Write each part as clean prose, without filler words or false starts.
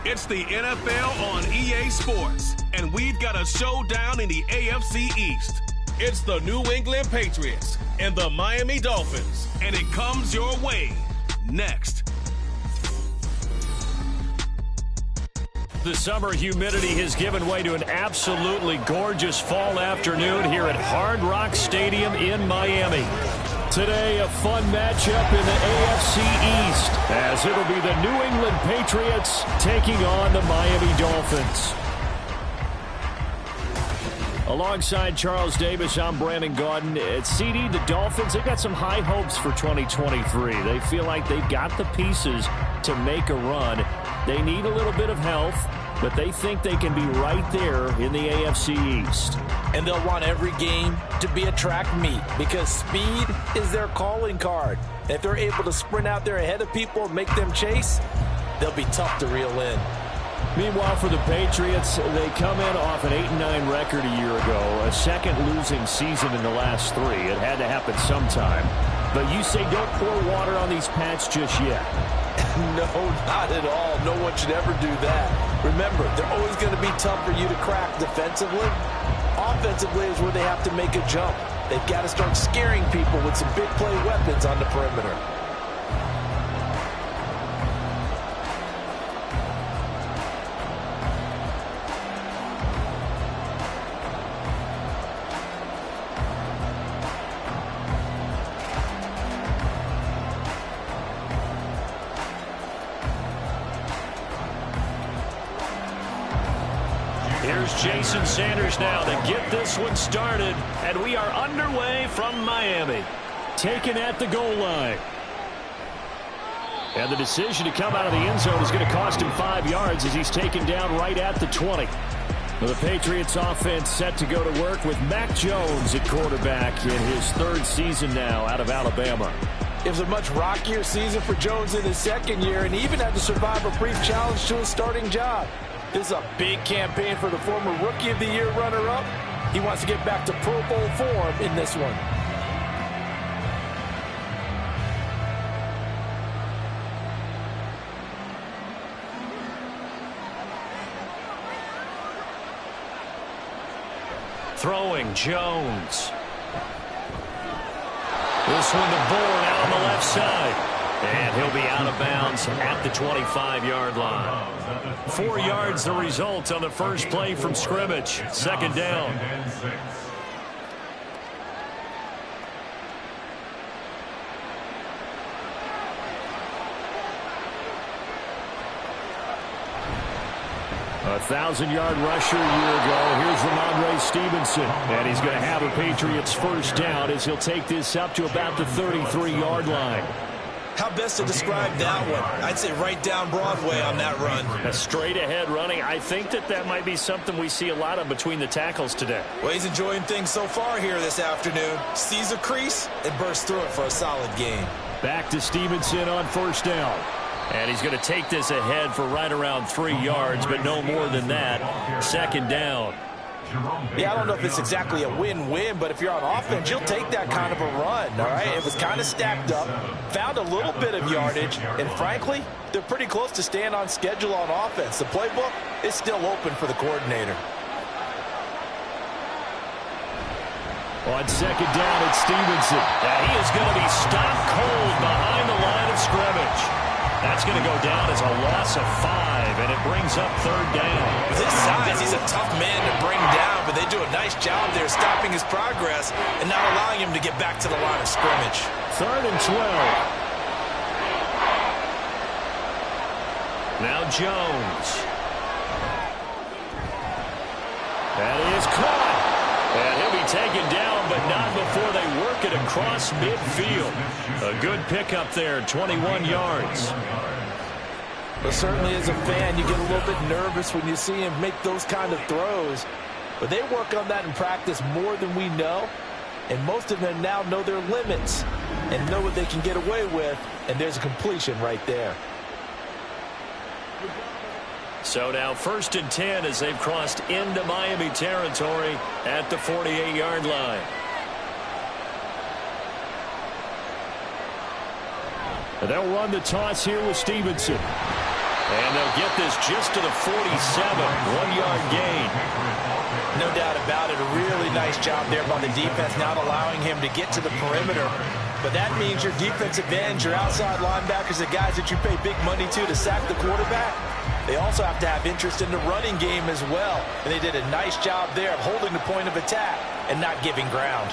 It's the NFL on EA Sports, and we've got a showdown in the AFC East. It's the New England Patriots and the Miami Dolphins, and it comes your way next. The summer humidity has given way to an absolutely gorgeous fall afternoon here at Hard Rock Stadium in Miami. Today, a fun matchup in the AFC East, as it'll be the New England Patriots taking on the Miami Dolphins. Alongside Charles Davis, I'm Brandon Gaudin. At CD, the Dolphins, they've got some high hopes for 2023. They feel like they've got the pieces to make a run. They need a little bit of health, but they think they can be right there in the AFC East. And they'll want every game to be a track meet because speed is their calling card. And if they're able to sprint out there ahead of people and make them chase, they'll be tough to reel in. Meanwhile, for the Patriots, they come in off an 8-9 record a year ago, a second losing season in the last 3. It had to happen sometime. But you say don't pour water on these Pats just yet. No, not at all. No one should ever do that. Remember, they're always going to be tough for you to crack defensively. Offensively is where they have to make a jump. They've got to start scaring people with some big play weapons on the perimeter. Here's Jason Sanders now to get this one started, and we are underway from Miami. Taken at the goal line. And the decision to come out of the end zone is going to cost him 5 yards as he's taken down right at the 20. The Patriots offense set to go to work with Mac Jones at quarterback in his 3rd season now out of Alabama. It was a much rockier season for Jones in his 2nd year, and he even had to survive a brief challenge to his starting job. This is a big campaign for the former Rookie of the Year runner-up. He wants to get back to Pro Bowl form in this one. Throwing Jones. This one to Bourne out on the left side. And he'll be out of bounds at the 25-yard line. 4 yards the result on the first play from scrimmage. 2nd down. A 1,000-yard rusher a year ago. Here's Ramondre Stevenson. And he's going to have a Patriots first down as he'll take this up to about the 33-yard line. How best to describe that one? I'd say right down Broadway on that run. A straight-ahead running. I think that might be something we see a lot of between the tackles today. Well, he's enjoying things so far here this afternoon. Sees a crease and bursts through it for a solid gain. Back to Stevenson on first down. And he's going to take this ahead for right around 3 yards, but no more than that. 2nd down. Yeah, I don't know if it's exactly a win-win, but if you're on offense, you'll take that kind of a run, all right? It was kind of stacked up, found a little bit of yardage, and frankly, they're pretty close to staying on schedule on offense. The playbook is still open for the coordinator. On 2nd down, it's Stevenson. Now he is going to be stopped cold behind the line of scrimmage. That's going to go down as a loss of 5, and it brings up 3rd down. With his size, he's a tough man to bring down, but they do a nice job there stopping his progress and not allowing him to get back to the line of scrimmage. 3rd and 12. Now Jones. That is caught. And he'll be taken down, but not before they work it across midfield. A good pickup there, 21 yards. But certainly as a fan, you get a little bit nervous when you see him make those kind of throws. But they work on that in practice more than we know. And most of them now know their limits and know what they can get away with. And there's a completion right there. So now 1st and 10 as they've crossed into Miami territory at the 48-yard line. And they'll run the toss here with Stevenson. And they'll get this just to the 47, 1-yard gain. No doubt about it. A really nice job there by the defense, not allowing him to get to the perimeter. But that means your defensive ends, your outside linebackers, the guys that you pay big money to sack the quarterback, they also have to have interest in the running game as well. And they did a nice job there of holding the point of attack and not giving ground.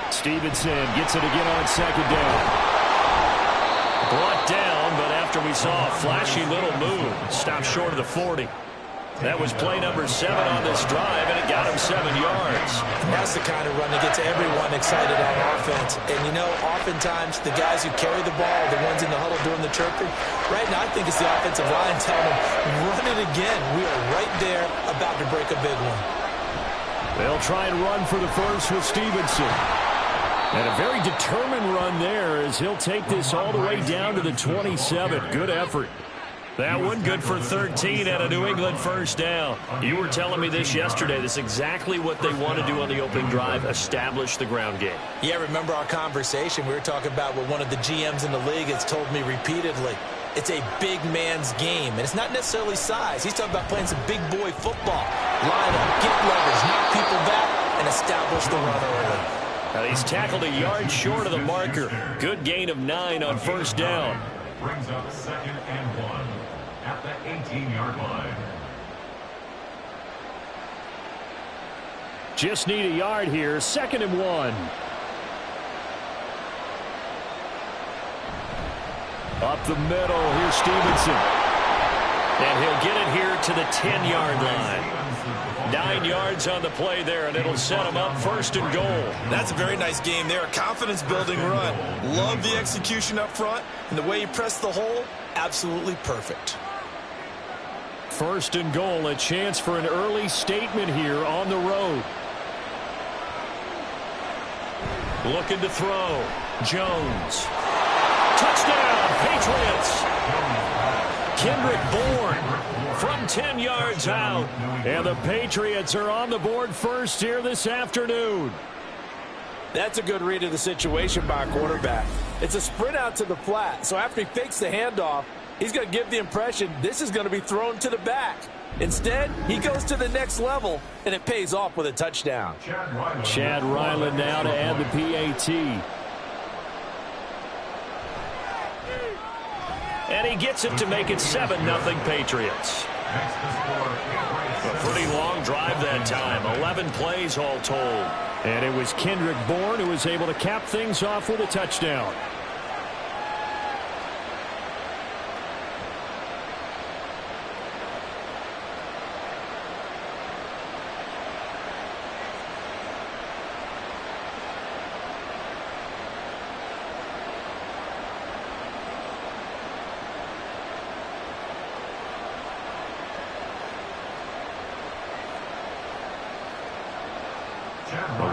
Stevenson gets it again on second down. Brought down, but after we saw a flashy little move, stopped short of the 40. That was play number 7 on this drive, and it got him 7 yards. That's the kind of run that gets everyone excited on offense. And, you know, oftentimes the guys who carry the ball, the ones in the huddle doing the chirping, right now I think it's the offensive line telling them, run it again. We are right there about to break a big one. They'll try and run for the first with Stevenson. And a very determined run there as he'll take this all the way down to the 27. Good effort. That one good for 13 at a New England first down. You were telling me this yesterday. This is exactly what they want to do on the opening drive, establish the ground game. Yeah, remember our conversation? We were talking about what one of the GMs in the league has told me repeatedly. It's a big man's game, and it's not necessarily size. He's talking about playing some big boy football. Line up, get leverage, knock people back, and establish the run early. Now he's tackled a yard short of the marker. Good gain of 9 on first down. Brings up 2nd and 1 at the 18-yard line. Just need a yard here. 2nd and 1. Up the middle. Here's Stevenson. And he'll get it here to the 10-yard line. 9 yards on the play there, and it'll set him up 1st and goal. That's a very nice game there. A confidence-building run. Love the execution up front, and the way he pressed the hole, absolutely perfect. 1st and goal, a chance for an early statement here on the road. Looking to throw. Jones. Touchdown, Patriots. Kendrick Bourne from 10 yards out. And the Patriots are on the board first here this afternoon. That's a good read of the situation by a quarterback. It's a sprint out to the flat. So after he fakes the handoff, he's going to give the impression this is going to be thrown to the back. Instead, he goes to the next level, and it pays off with a touchdown. Chad Ryland now to add the PAT. And he gets it to make it 7-0 Patriots. A pretty long drive that time. 11 plays all told. And it was Kendrick Bourne who was able to cap things off with a touchdown.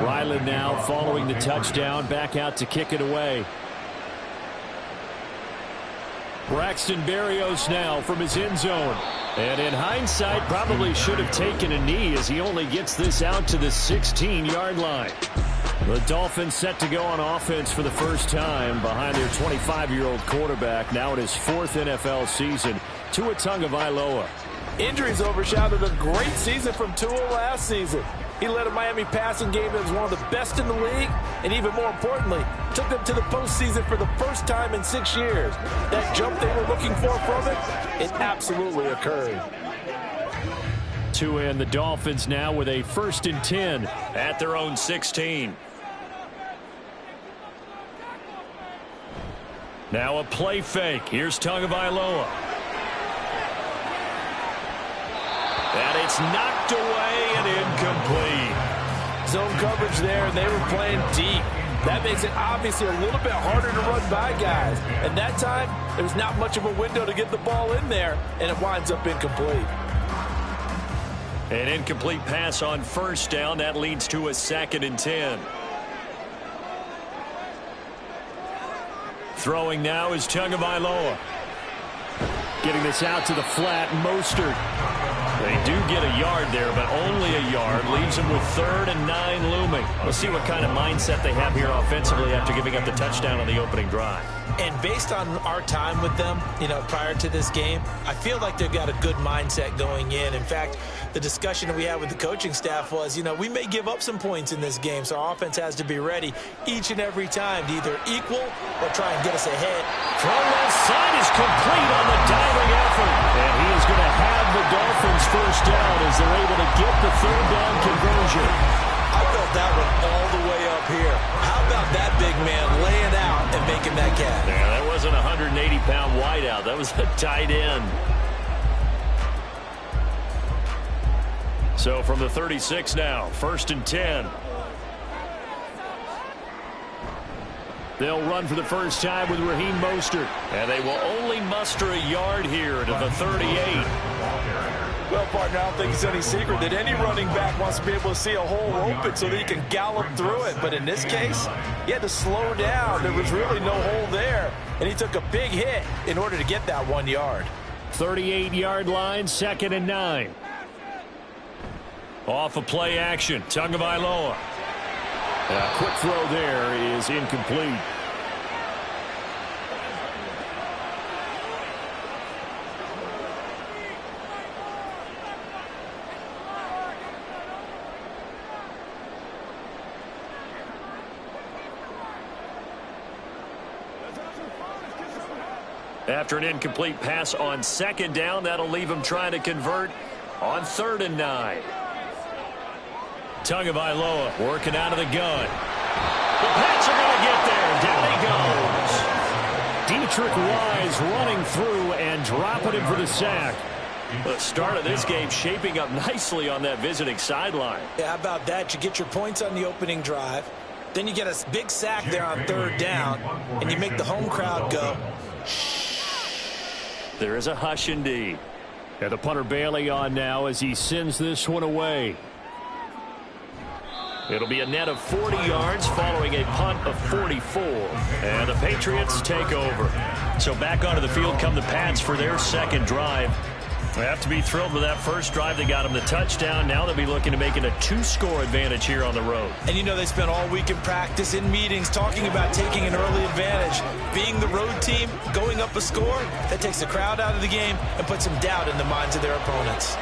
Ryland now following the touchdown, back out to kick it away. Braxton Berrios now from his end zone. And in hindsight, probably should have taken a knee as he only gets this out to the 16-yard line. The Dolphins set to go on offense for the first time behind their 25-year-old quarterback, now in his 4th NFL season, Tua Tagovailoa. Injuries overshadowed a great season from Tua last season. He led a Miami passing game that was one of the best in the league, and even more importantly, took them to the postseason for the first time in 6 years. That jump they were looking for from it absolutely occurred. Tua and the Dolphins now with a 1st and 10 at their own 16. Now a play fake. Here's Tagovailoa. And it's knocked away and incomplete. Zone coverage there, and they were playing deep. That makes it obviously a little bit harder to run by guys. And that time, there was not much of a window to get the ball in there, and it winds up incomplete. An incomplete pass on first down. That leads to a 2nd and 10. Throwing now is Tagovailoa. Getting this out to the flat, Mostert. They do get a yard there, but only a yard. Leaves them with 3rd and 9 looming. We'll see what kind of mindset they have here offensively after giving up the touchdown on the opening drive. And based on our time with them, prior to this game, I feel like they've got a good mindset going in. In fact, the discussion that we had with the coaching staff was, we may give up some points in this game, so our offense has to be ready each and every time to either equal or try and get us ahead. Throw left side is complete on the diving effort. And he is going to have the Dolphins first down as they're able to get the third down conversion. I felt that one all the way up here. How about that big man laying out and making that catch? Yeah, that wasn't a 180-pound wideout. That was a tight end. So from the 36 now, 1st and 10. They'll run for the first time with Raheem Mostert. And they will only muster a yard here to the 38. Well, partner, I don't think it's any secret that any running back wants to be able to see a hole open so that he can gallop through it. But in this case, he had to slow down. There was really no hole there. And he took a big hit in order to get that 1 yard. 38-yard line, 2nd and 9. Off of play action, Tagovailoa. A quick throw there is incomplete. After an incomplete pass on 2nd down, that'll leave him trying to convert on 3rd and 9. Tagovailoa working out of the gun. The Pats are going to get there. Down he goes. Dietrich Wise running through and dropping him for the sack. The start of this game shaping up nicely on that visiting sideline. Yeah, how about that? You get your points on the opening drive. Then you get a big sack there on 3rd down, and you make the home crowd go, shh. There is a hush indeed. And the punter Bailey on now as he sends this one away. It'll be a net of 40 yards following a punt of 44. And the Patriots take over. So back onto the field come the Pats for their 2nd drive. They have to be thrilled with that first drive. They got them the touchdown. Now they'll be looking to make it a 2-score advantage here on the road. And they spent all week in practice, in meetings, talking about taking an early advantage. Being the road team, going up a score, that takes the crowd out of the game and puts some doubt in the minds of their opponents.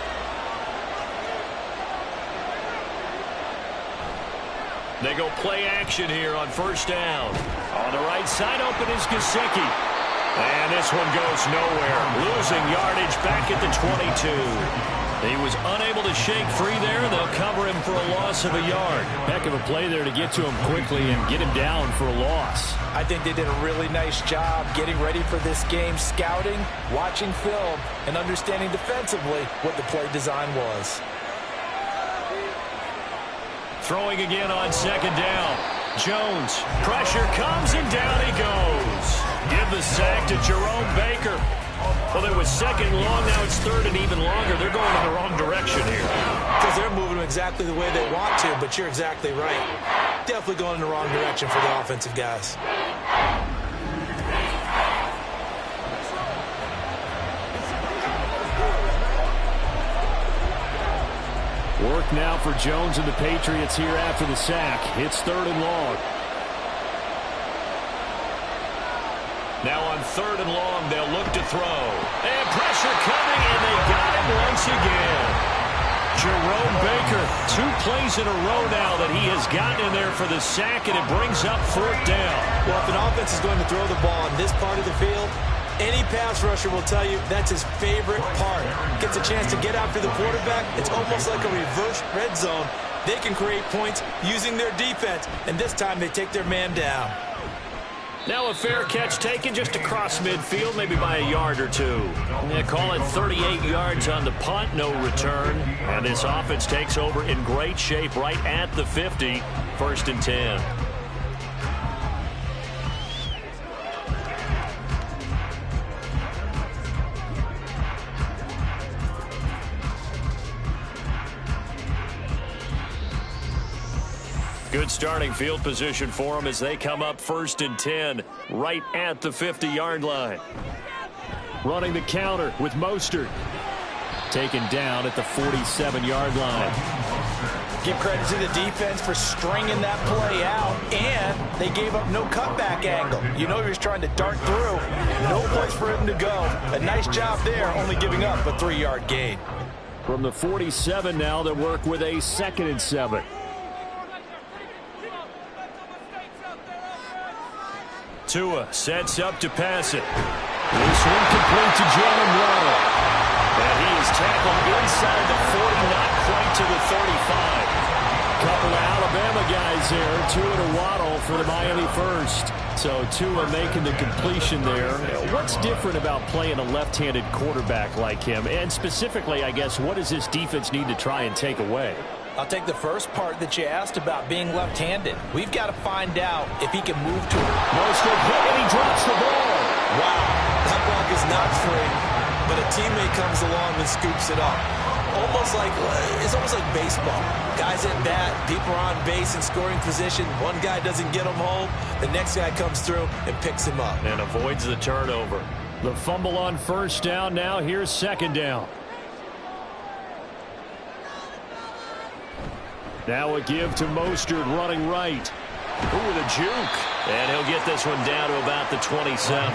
They go play action here on 1st down. On the right side open is Gesicki. And this one goes nowhere. Losing yardage back at the 22. He was unable to shake free there. They'll cover him for a loss of a yard. Heck of a play there to get to him quickly and get him down for a loss. I think they did a really nice job getting ready for this game, scouting, watching film, and understanding defensively what the play design was. Throwing again on 2nd down. Jones, pressure comes and down he goes. Give the sack to Jerome Baker. Well, it was 2nd long, now it's 3rd and even longer. They're going in the wrong direction here. Because they're moving them exactly the way they want to, but you're exactly right. Definitely going in the wrong direction for the offensive guys. Work now for Jones and the Patriots here after the sack. It's 3rd and long. Now on 3rd and long, they'll look to throw. And pressure coming, and they got him once again. Jerome Baker, 2 plays in a row now that he has gotten in there for the sack, and it brings up 4th down. Well, if an offense is going to throw the ball on this part of the field, any pass rusher will tell you that's his favorite part. Gets a chance to get after the quarterback. It's almost like a reverse red zone. They can create points using their defense, and this time they take their man down. Now a fair catch taken just across midfield, maybe by a yard or 2. Yeah, call it 38 yards on the punt, no return. And this offense takes over in great shape right at the 50, 1st and 10. Good starting field position for them as they come up 1st and 10 right at the 50-yard line. Running the counter with Mostert. Taken down at the 47-yard line. Give credit to the defense for stringing that play out, and they gave up no cutback angle. You know he was trying to dart through. No place for him to go. A nice job there, only giving up a 3-yard gain. From the 47 now, they work with a 2nd and 7. Tua sets up to pass it. This one complete to Jalen Waddle. And he is tackled inside the 40, not quite to the 35. Couple of Alabama guys there. Tua to Waddle for the Miami first. So Tua making the completion there. What's different about playing a left-handed quarterback like him? And specifically, I guess, what does this defense need to try and take away? I'll take the first part that you asked about being left-handed. We've got to find out if he can move to it. Mostert hit and he drops the ball. Wow, that block is not free, but a teammate comes along and scoops it up. It's almost like baseball. Guys at bat, people are on base in scoring position. One guy doesn't get him home. The next guy comes through and picks him up. And avoids the turnover. The fumble on first down. Now here's 2nd down. Now a give to Mostert running right. Ooh, the juke. And he'll get this one down to about the 27.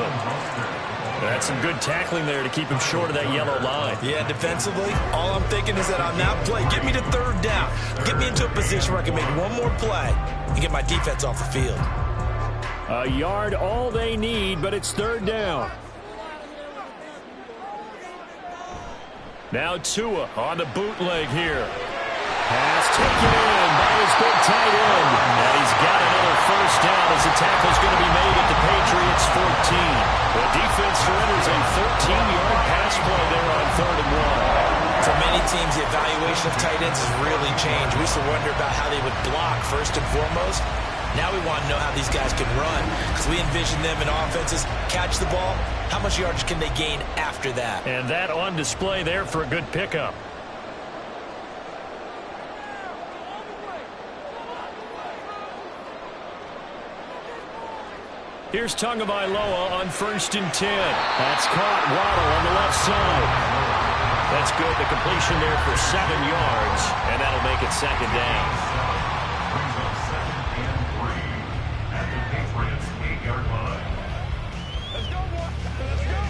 That's some good tackling there to keep him short of that yellow line. Yeah, defensively, all I'm thinking is that on that play, get me to 3rd down. Get me into a position where I can make one more play and get my defense off the field. A yard all they need, but it's 3rd down. Now Tua on the bootleg here. Pass taken in by his big tight end. And he's got another first down as the tackle's going to be made at the Patriots 14. The defense surrenders a 13-yard pass play there on 3rd and 1. For many teams, the evaluation of tight ends has really changed. We used to wonder about how they would block first and foremost. Now we want to know how these guys can run, because we envision them in offenses catch the ball. How much yardage can they gain after that? And that on display there for a good pickup. Here's Tagovailoa on 1st and 10. That's caught. Waddle on the left side. That's good. The completion there for 7 yards, and that'll make it 2nd down. Brings up 2nd and 3 at the Patriots 8-yard line. Let's go, boy. Let's go.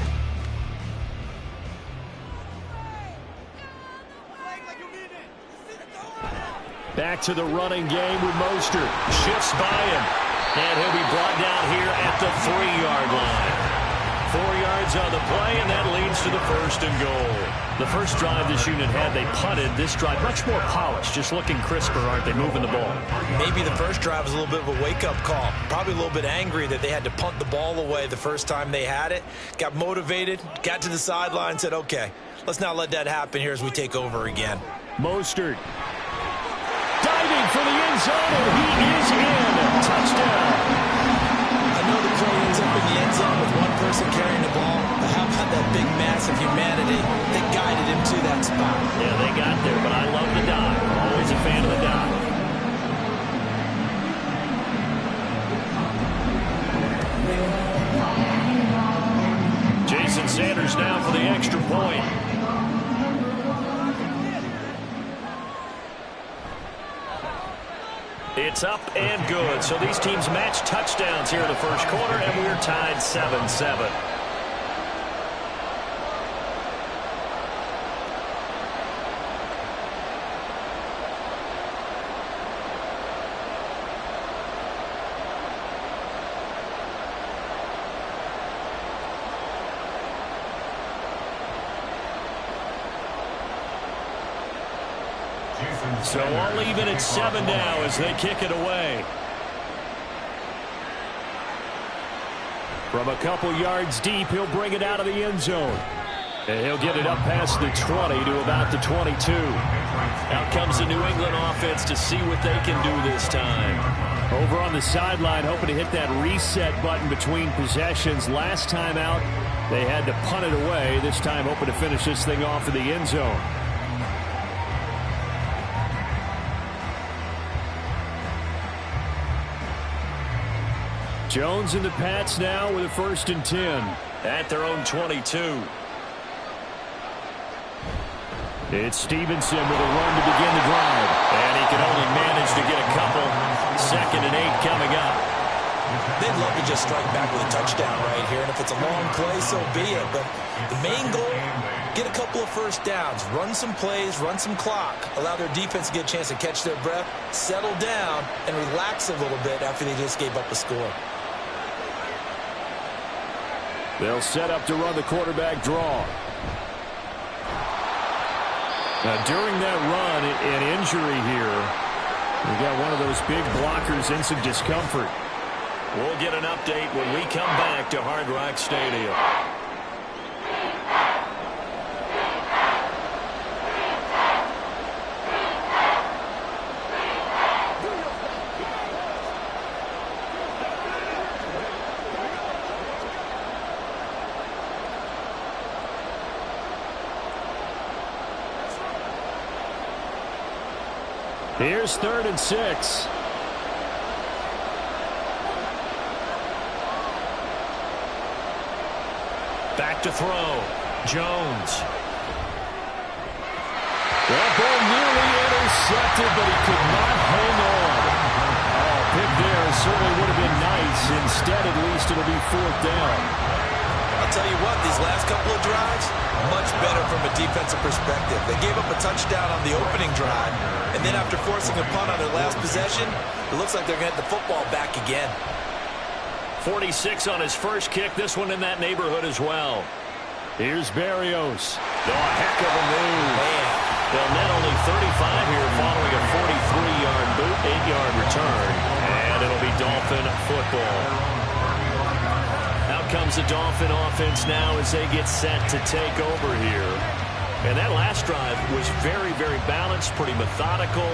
Back to the running game with Mostert. Shifts by him. And he'll be brought down here at the 3-yard line. 4 yards on the play, and that leads to the 1st and goal. The first drive this unit had, they punted. This drive, much more polished, just looking crisper, aren't they, moving the ball? Maybe the first drive was a little bit of a wake-up call. Probably a little bit angry that they had to punt the ball away the first time they had it. Got motivated, got to the sideline, said, okay, let's not let that happen here as we take over again. Mostert diving for the end zone, and he is in. Touchdown. I know the play ends up in the end zone with one person carrying the ball, but how about that big mass of humanity that guided him to that spot? Yeah, they got there, but I love the dive. Always a fan of the dive. Jason Sanders now for the extra point. It's up and good. So these teams match touchdowns here in the first quarter, and we're tied 7-7. So all even at 7 now as they kick it away. From a couple yards deep, he'll bring it out of the end zone. And he'll get it up past the 20 to about the 22. Out comes the New England offense to see what they can do this time. Over on the sideline, hoping to hit that reset button between possessions. Last time out, they had to punt it away. This time, hoping to finish this thing off in the end zone. Jones and the Pats now with a 1st and 10 at their own 22. It's Stevenson with a run to begin the drive. And he can only manage to get a couple. 2nd and 8 coming up. They'd love to just strike back with a touchdown right here. And if it's a long play, so be it. But the main goal, get a couple of first downs. Run some plays, run some clock. Allow their defense to get a chance to catch their breath, settle down, and relax a little bit after they just gave up a score. They'll set up to run the quarterback draw. Now, during that run, an injury here. We got one of those big blockers in some discomfort. We'll get an update when we come back to Hard Rock Stadium. Here's 3rd and 6. Back to throw. Jones. That ball nearly intercepted, but he could not hang on. Oh, pick there certainly would have been nice. Instead, at least it'll be 4th down. I'll tell you what, these last couple of drives, much better from a defensive perspective. They gave up a touchdown on the opening drive, and then after forcing a punt on their last possession, it looks like they're going to get the football back again. 46 on his first kick. This one in that neighborhood as well. Here's Berrios. Oh, a heck of a move. Man. They'll net only 35 here following a 43-yard boot, 8-yard return. And it'll be Dolphin football. Out comes the Dolphin offense now as they get set to take over here. And that last drive was very, very balanced, pretty methodical.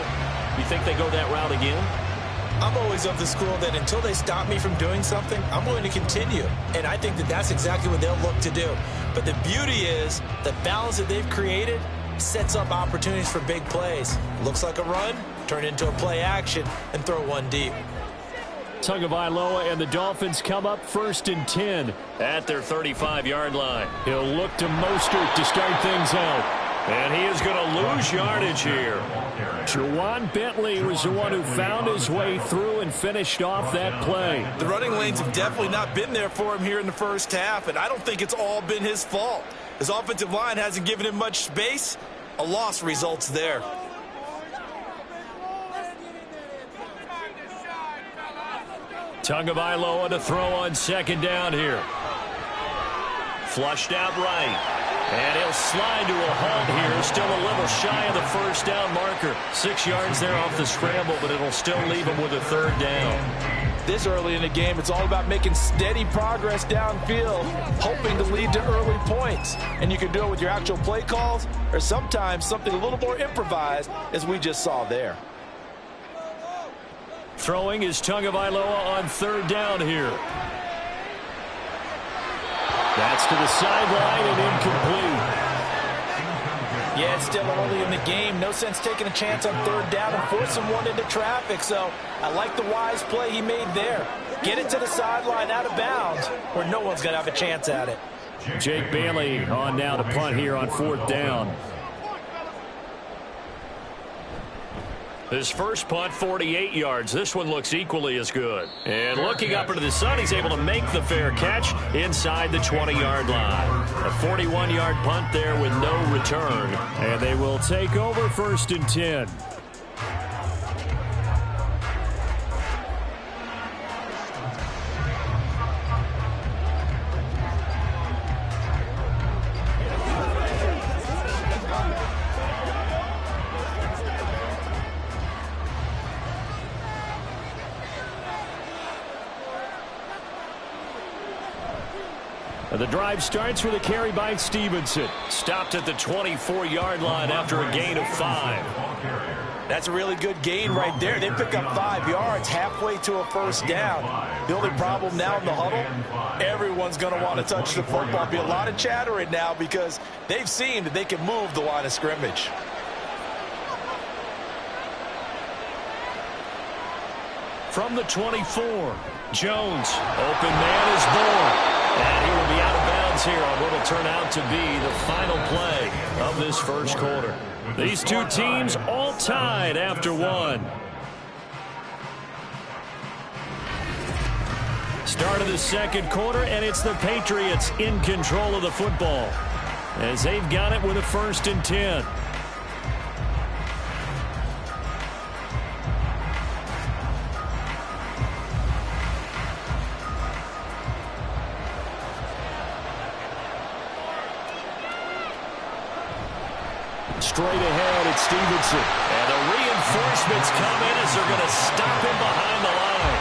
You think they go that route again? I'm always of the school that until they stop me from doing something, I'm going to continue. And I think that that's exactly what they'll look to do. But the beauty is the balance that they've created sets up opportunities for big plays. Looks like a run, turn into a play action, and throw one deep. Tagovailoa and the Dolphins come up 1st and 10 at their 35-yard line. He'll look to Mostert to start things out. And he is going to lose yardage here. Juwan Bentley was the one who found his way through and finished off that play. The running lanes have definitely not been there for him here in the first half, and I don't think it's all been his fault. His offensive line hasn't given him much space. A loss results there. Tagovailoa to throw on 2nd down here. Flushed out right. And he'll slide to a halt here. Still a little shy of the 1st down marker. 6 yards there off the scramble, but it'll still leave him with a 3rd down. This early in the game, it's all about making steady progress downfield, hoping to lead to early points. And you can do it with your actual play calls, or sometimes something a little more improvised, as we just saw there. Throwing is Tagovailoa on 3rd down here. That's to the sideline and incomplete. Yeah, it's still early in the game. No sense taking a chance on 3rd down and forcing one into traffic. So I like the wise play he made there. Get it to the sideline out of bounds where no one's going to have a chance at it. Jake Bailey on now to punt here on 4th down. His first punt, 48 yards. This one looks equally as good. And looking up into the sun, he's able to make the fair catch inside the 20-yard line. A 41-yard punt there with no return. And they will take over 1st and 10. The drive starts with a carry by Stevenson. Stopped at the 24-yard line after a gain of 5. That's a really good gain right there. They pick up 5 yards halfway to a 1st down. The only problem now in the huddle, everyone's going to want to touch the football. There'll be a lot of chatter right now because they've seen that they can move the line of scrimmage. From the 24, Jones. Open man is born. And he will be out of bounds seconds here on what will turn out to be the final play of this first quarter. These two teams all tied after one. Start of the second quarter, and it's the Patriots in control of the football as they've got it with a 1st and 10. Straight ahead, it's Stevenson. And the reinforcements come in as they're going to stop him behind the line.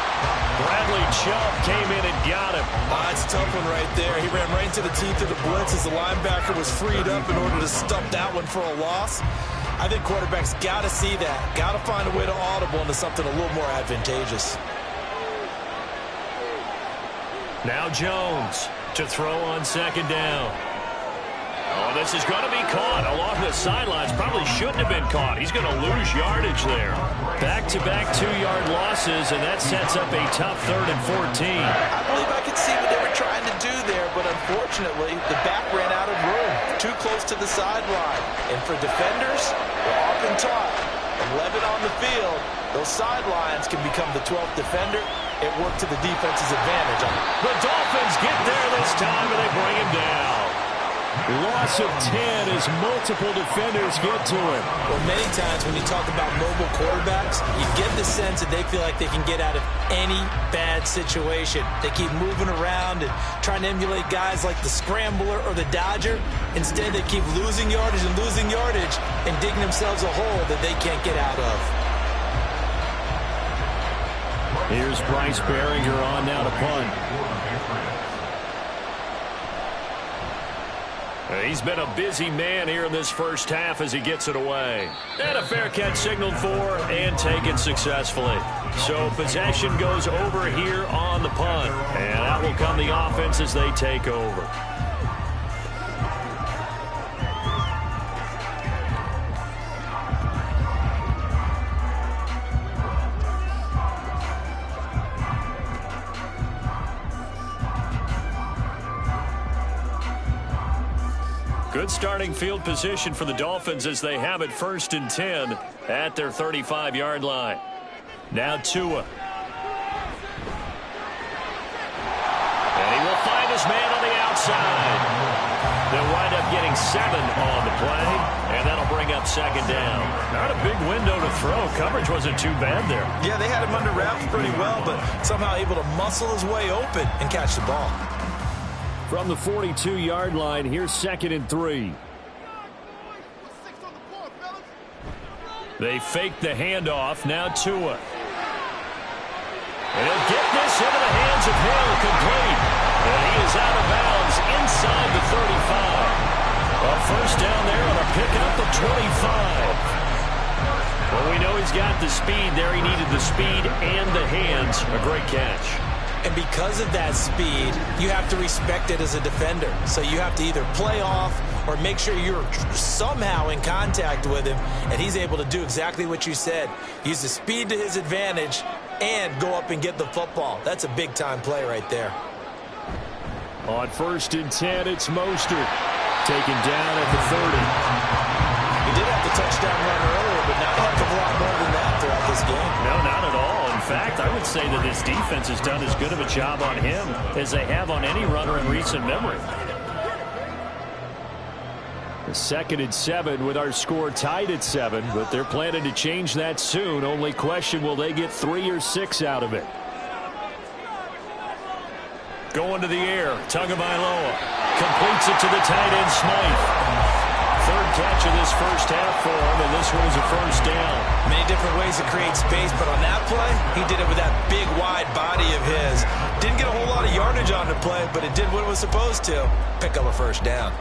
Bradley Chubb came in and got him. It's a tough one right there. He ran right into the teeth of the blitz as the linebacker was freed up in order to stop that one for a loss. I think quarterbacks got to see that. Got to find a way to audible into something a little more advantageous. Now Jones to throw on 2nd down. Oh, this is going to be caught along the sidelines. Probably shouldn't have been caught. He's going to lose yardage there. Back-to-back 2-yard losses, and that sets up a tough 3rd and 14. I believe I could see what they were trying to do there, but unfortunately, the back ran out of room. Too close to the sideline. And for defenders, we're often taught, 11 on the field, those sidelines can become the 12th defender. It worked to the defense's advantage. The Dolphins get there this time, and they bring him down. Loss of 10 as multiple defenders get to him. Well, many times when you talk about mobile quarterbacks, you get the sense that they feel like they can get out of any bad situation. They keep moving around and trying to emulate guys like the Scrambler or the Dodger. Instead, they keep losing yardage and digging themselves a hole that they can't get out of. Here's Bryce Behringer on now to punt. He's been a busy man here in this first half as he gets it away. And a fair catch signaled for and taken successfully. So possession goes over here on the punt. And out will come the offense as they take over. Good starting field position for the Dolphins as they have it 1st and 10 at their 35-yard line. Now Tua. And he will find his man on the outside. They'll wind up getting 7 on the play, and that'll bring up 2nd down. Not a big window to throw. Coverage wasn't too bad there. Yeah, they had him under wraps pretty well, but somehow able to muscle his way open and catch the ball. From the 42-yard line, here's 2nd and 3. They fake the handoff. Now Tua. And he'll get this into the hands of Hill, complete. And he is out of bounds inside the 35. A 1st down there on a pickup of 25. Well, we know he's got the speed there. He needed the speed and the hands. A great catch. And because of that speed, you have to respect it as a defender. So you have to either play off or make sure you're somehow in contact with him, and he's able to do exactly what you said. Use the speed to his advantage and go up and get the football. That's a big-time play right there. On 1st and 10, it's Mostert. Taken down at the 30. He did have the touchdown run earlier, but not a heck of a lot more than that throughout this game. No, not at all. In fact, I would say that this defense has done as good of a job on him as they have on any runner in recent memory. The 2nd and 7 with our score tied at 7, but they're planning to change that soon. Only question, will they get 3 or 6 out of it? Going to the air, Tagovailoa completes it to the tight end Smythe. 3rd catch of this first half for him, and this one is a 1st down. Many different ways to create space, but on that play, he did it with that big, wide body of his. Didn't get a whole lot of yardage on the play, but it did what it was supposed to. Pick up a 1st down.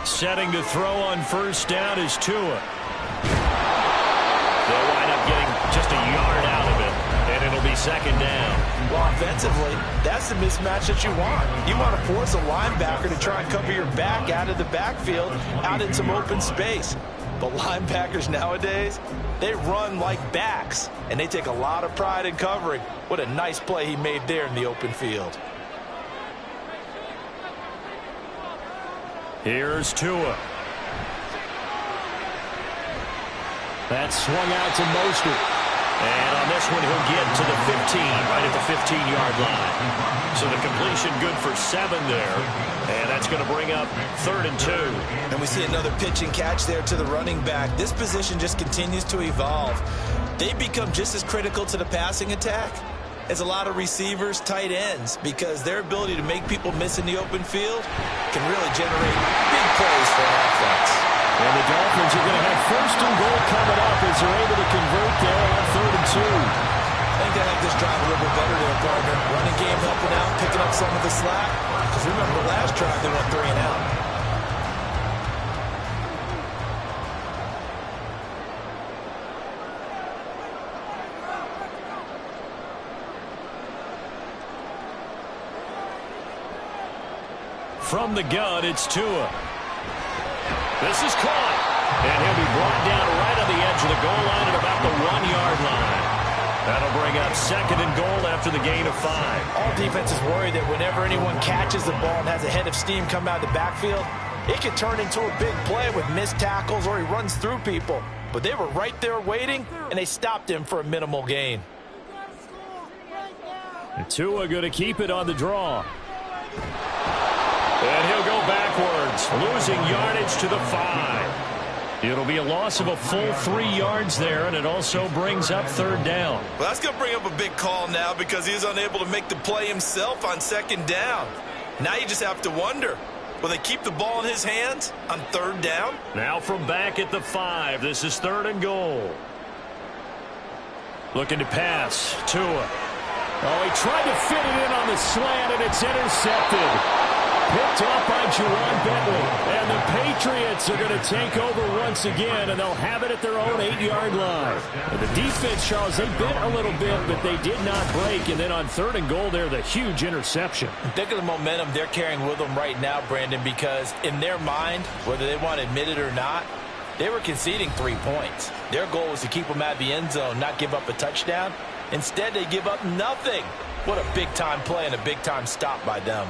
Setting to throw on 1st down is Tua. They'll wind up getting just a yard out of it, and it'll be 2nd down. Well, offensively, that's the mismatch that you want. You want to force a linebacker to try and cover your back out of the backfield, out in some open space. But linebackers nowadays, they run like backs, and they take a lot of pride in covering. What a nice play he made there in the open field. Here's Tua. That swung out to Mostert. And on this one, he'll get to the 15, right at the 15-yard line. So the completion good for 7 there. And that's going to bring up 3rd and 2. And we see another pitch and catch there to the running back. This position just continues to evolve. They become just as critical to the passing attack as a lot of receivers, tight ends, because their ability to make people miss in the open field can really generate big plays for an offense. And the Dolphins are going to have 1st and goal coming up as they're able to convert there on 3rd and 2. I think they like this drive a little bit better there, partner. Running game helping out, picking up some of the slack. Because remember, the last drive they went 3 and out. From the gun, it's Tua. This is caught, and he'll be brought down right on the edge of the goal line at about the 1-yard line. That'll bring up 2nd and goal after the gain of 5. All defenses worry that whenever anyone catches the ball and has a head of steam come out of the backfield, it can turn into a big play with missed tackles or he runs through people. But they were right there waiting, and they stopped him for a minimal gain. And Tua going to keep it on the draw. And he'll go backwards, losing yardage to the 5. It'll be a loss of a full 3 yards there, and it also brings up 3rd down. Well, that's going to bring up a big call now because he was unable to make the play himself on 2nd down. Now you just have to wonder, will they keep the ball in his hands on 3rd down? Now from back at the 5, this is 3rd and goal. Looking to pass, Tua. Oh, he tried to fit it in on the slant, and it's intercepted. Picked up by Juwan Bentley. And the Patriots are going to take over once again, and they'll have it at their own 8-yard line. And the defense, Charles, they bit a little bit, but they did not break. And then on 3rd and goal there, the huge interception. Think of the momentum they're carrying with them right now, Brandon, because in their mind, whether they want to admit it or not, they were conceding 3 points. Their goal was to keep them out of the end zone, not give up a touchdown. Instead, they give up nothing. What a big-time play and a big-time stop by them.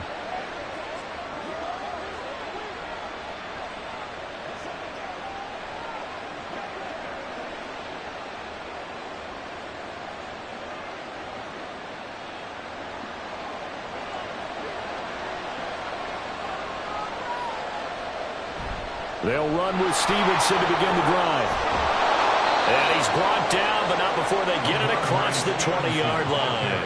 They'll run with Stevenson to begin the drive. And he's brought down, but not before they get it across the 20-yard line.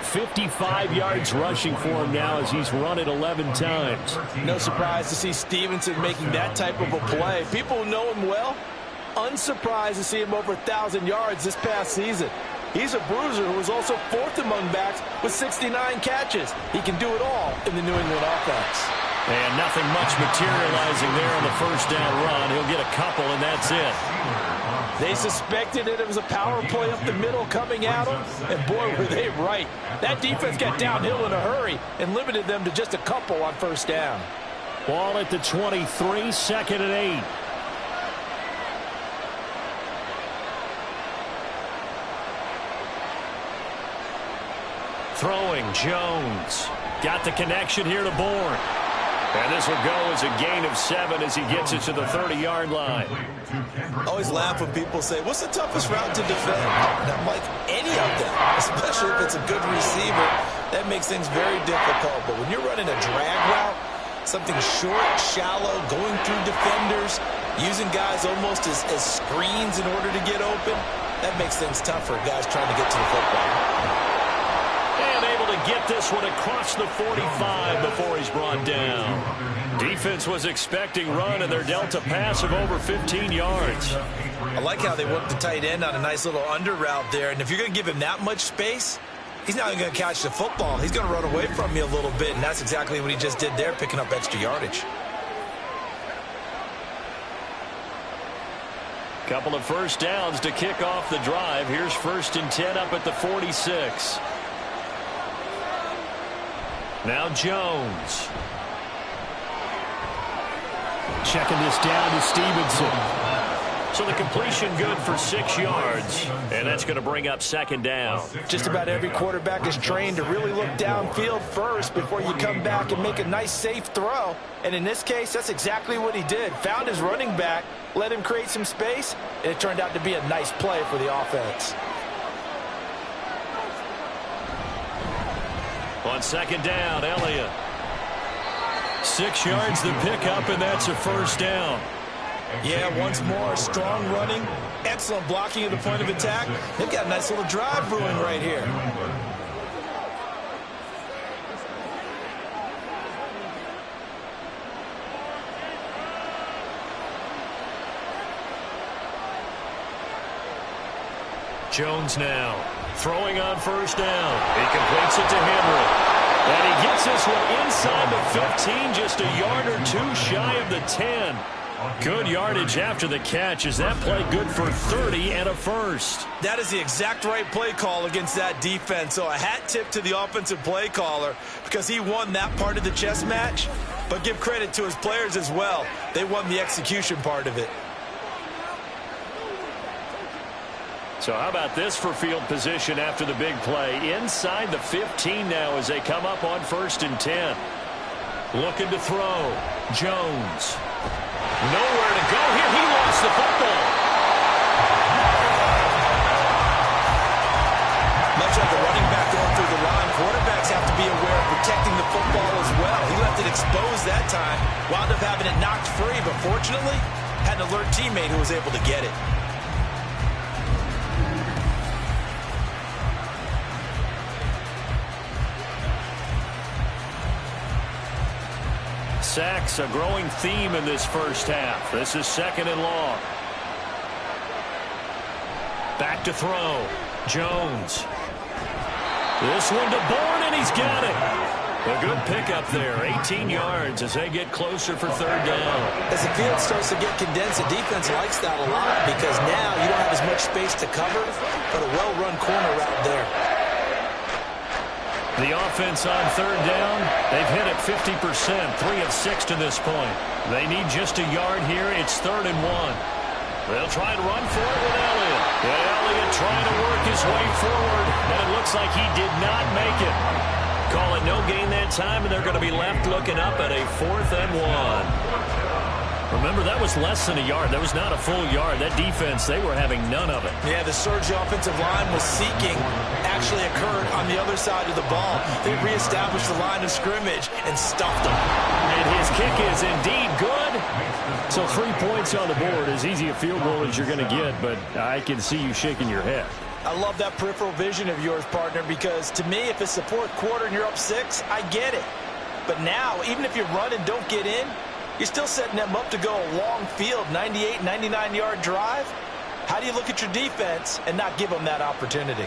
55 yards rushing for him now as he's run it 11 times. No surprise to see Stevenson making that type of a play. People who know him well, unsurprised to see him over 1,000 yards this past season. He's a bruiser who was also 4th among backs with 69 catches. He can do it all in the New England offense. And nothing much materializing there on the 1st down run. He'll get a couple, and that's it. They suspected it was a power play up the middle coming at them, and boy, were they right. That defense got downhill in a hurry and limited them to just a couple on 1st down. Ball at the 23, 2nd and 8. Throwing, Jones. Got the connection here to Bourne. And this will go as a gain of 7 as he gets it to the 30-yard line. Always laugh when people say, what's the toughest route to defend? And I'm like, any of them, especially if it's a good receiver. That makes things very difficult. But when you're running a drag route, something short, shallow, going through defenders, using guys almost as screens in order to get open, that makes things tougher, guys trying to get to the football. And able to get this one across the 45 before he's brought down. Defense was expecting run, and they're dealt a pass of over 15 yards. I like how they worked the tight end on a nice little under route there. And if you're going to give him that much space, he's not even going to catch the football. He's going to run away from you a little bit, and that's exactly what he just did there, picking up extra yardage. Couple of 1st downs to kick off the drive. Here's 1st and 10 up at the 46. Now Jones. Checking this down to Stevenson. So the completion good for 6 yards, and that's going to bring up second down. Just about every quarterback is trained to really look downfield first before you come back and make a nice, safe throw. And in this case, that's exactly what he did. Found his running back, let him create some space, and it turned out to be a nice play for the offense. On second down, Elliott. 6 yards the pickup, and that's a first down. Yeah, once more, strong running, excellent blocking at the point of attack. They've got a nice little drive brewing right here. Jones now, throwing on first down. He completes it to Henry. And he gets this one inside the 15, just a yard or two shy of the 10. Good yardage after the catch. Is that play good for 30 and a first? That is the exact right play call against that defense. So a hat tip to the offensive play caller because he won that part of the chess match. But give credit to his players as well. They won the execution part of it. So how about this for field position after the big play? Inside the 15 now as they come up on 1st and 10. Looking to throw. Jones. Nowhere to go here. He lost the football. Much like a running back going through the line, quarterbacks have to be aware of protecting the football as well. He left it exposed that time. Wound up having it knocked free, but fortunately, had an alert teammate who was able to get it. Sacks, a growing theme in this first half. This is 2nd and long. Back to throw. Jones. This one to Bourne, and he's got it. A good pickup there. 18 yards as they get closer for 3rd down. As the field starts to get condensed, the defense likes that a lot because now you don't have as much space to cover, but a well-run corner route there. The offense on 3rd down, they've hit it 50%, 3 of 6 to this point. They need just a yard here. It's 3rd and 1. They'll try to run for it with Elliott. And Elliott trying to work his way forward, and it looks like he did not make it. Call it no gain that time, and they're going to be left looking up at a 4th and 1. Remember, that was less than a yard. That was not a full yard. That defense, they were having none of it. Yeah, the surge offensive line was seeking actually occurred on the other side of the ball. They reestablished the line of scrimmage and stuffed them. And his kick is indeed good. So 3 points on the board, as easy a field goal as you're going to get, but I can see you shaking your head. I love that peripheral vision of yours, partner, because to me, if it's the 4th quarter and you're up 6, I get it. But now, even if you run and don't get in, you're still setting them up to go a long field, 98, 99-yard drive. How do you look at your defense and not give them that opportunity?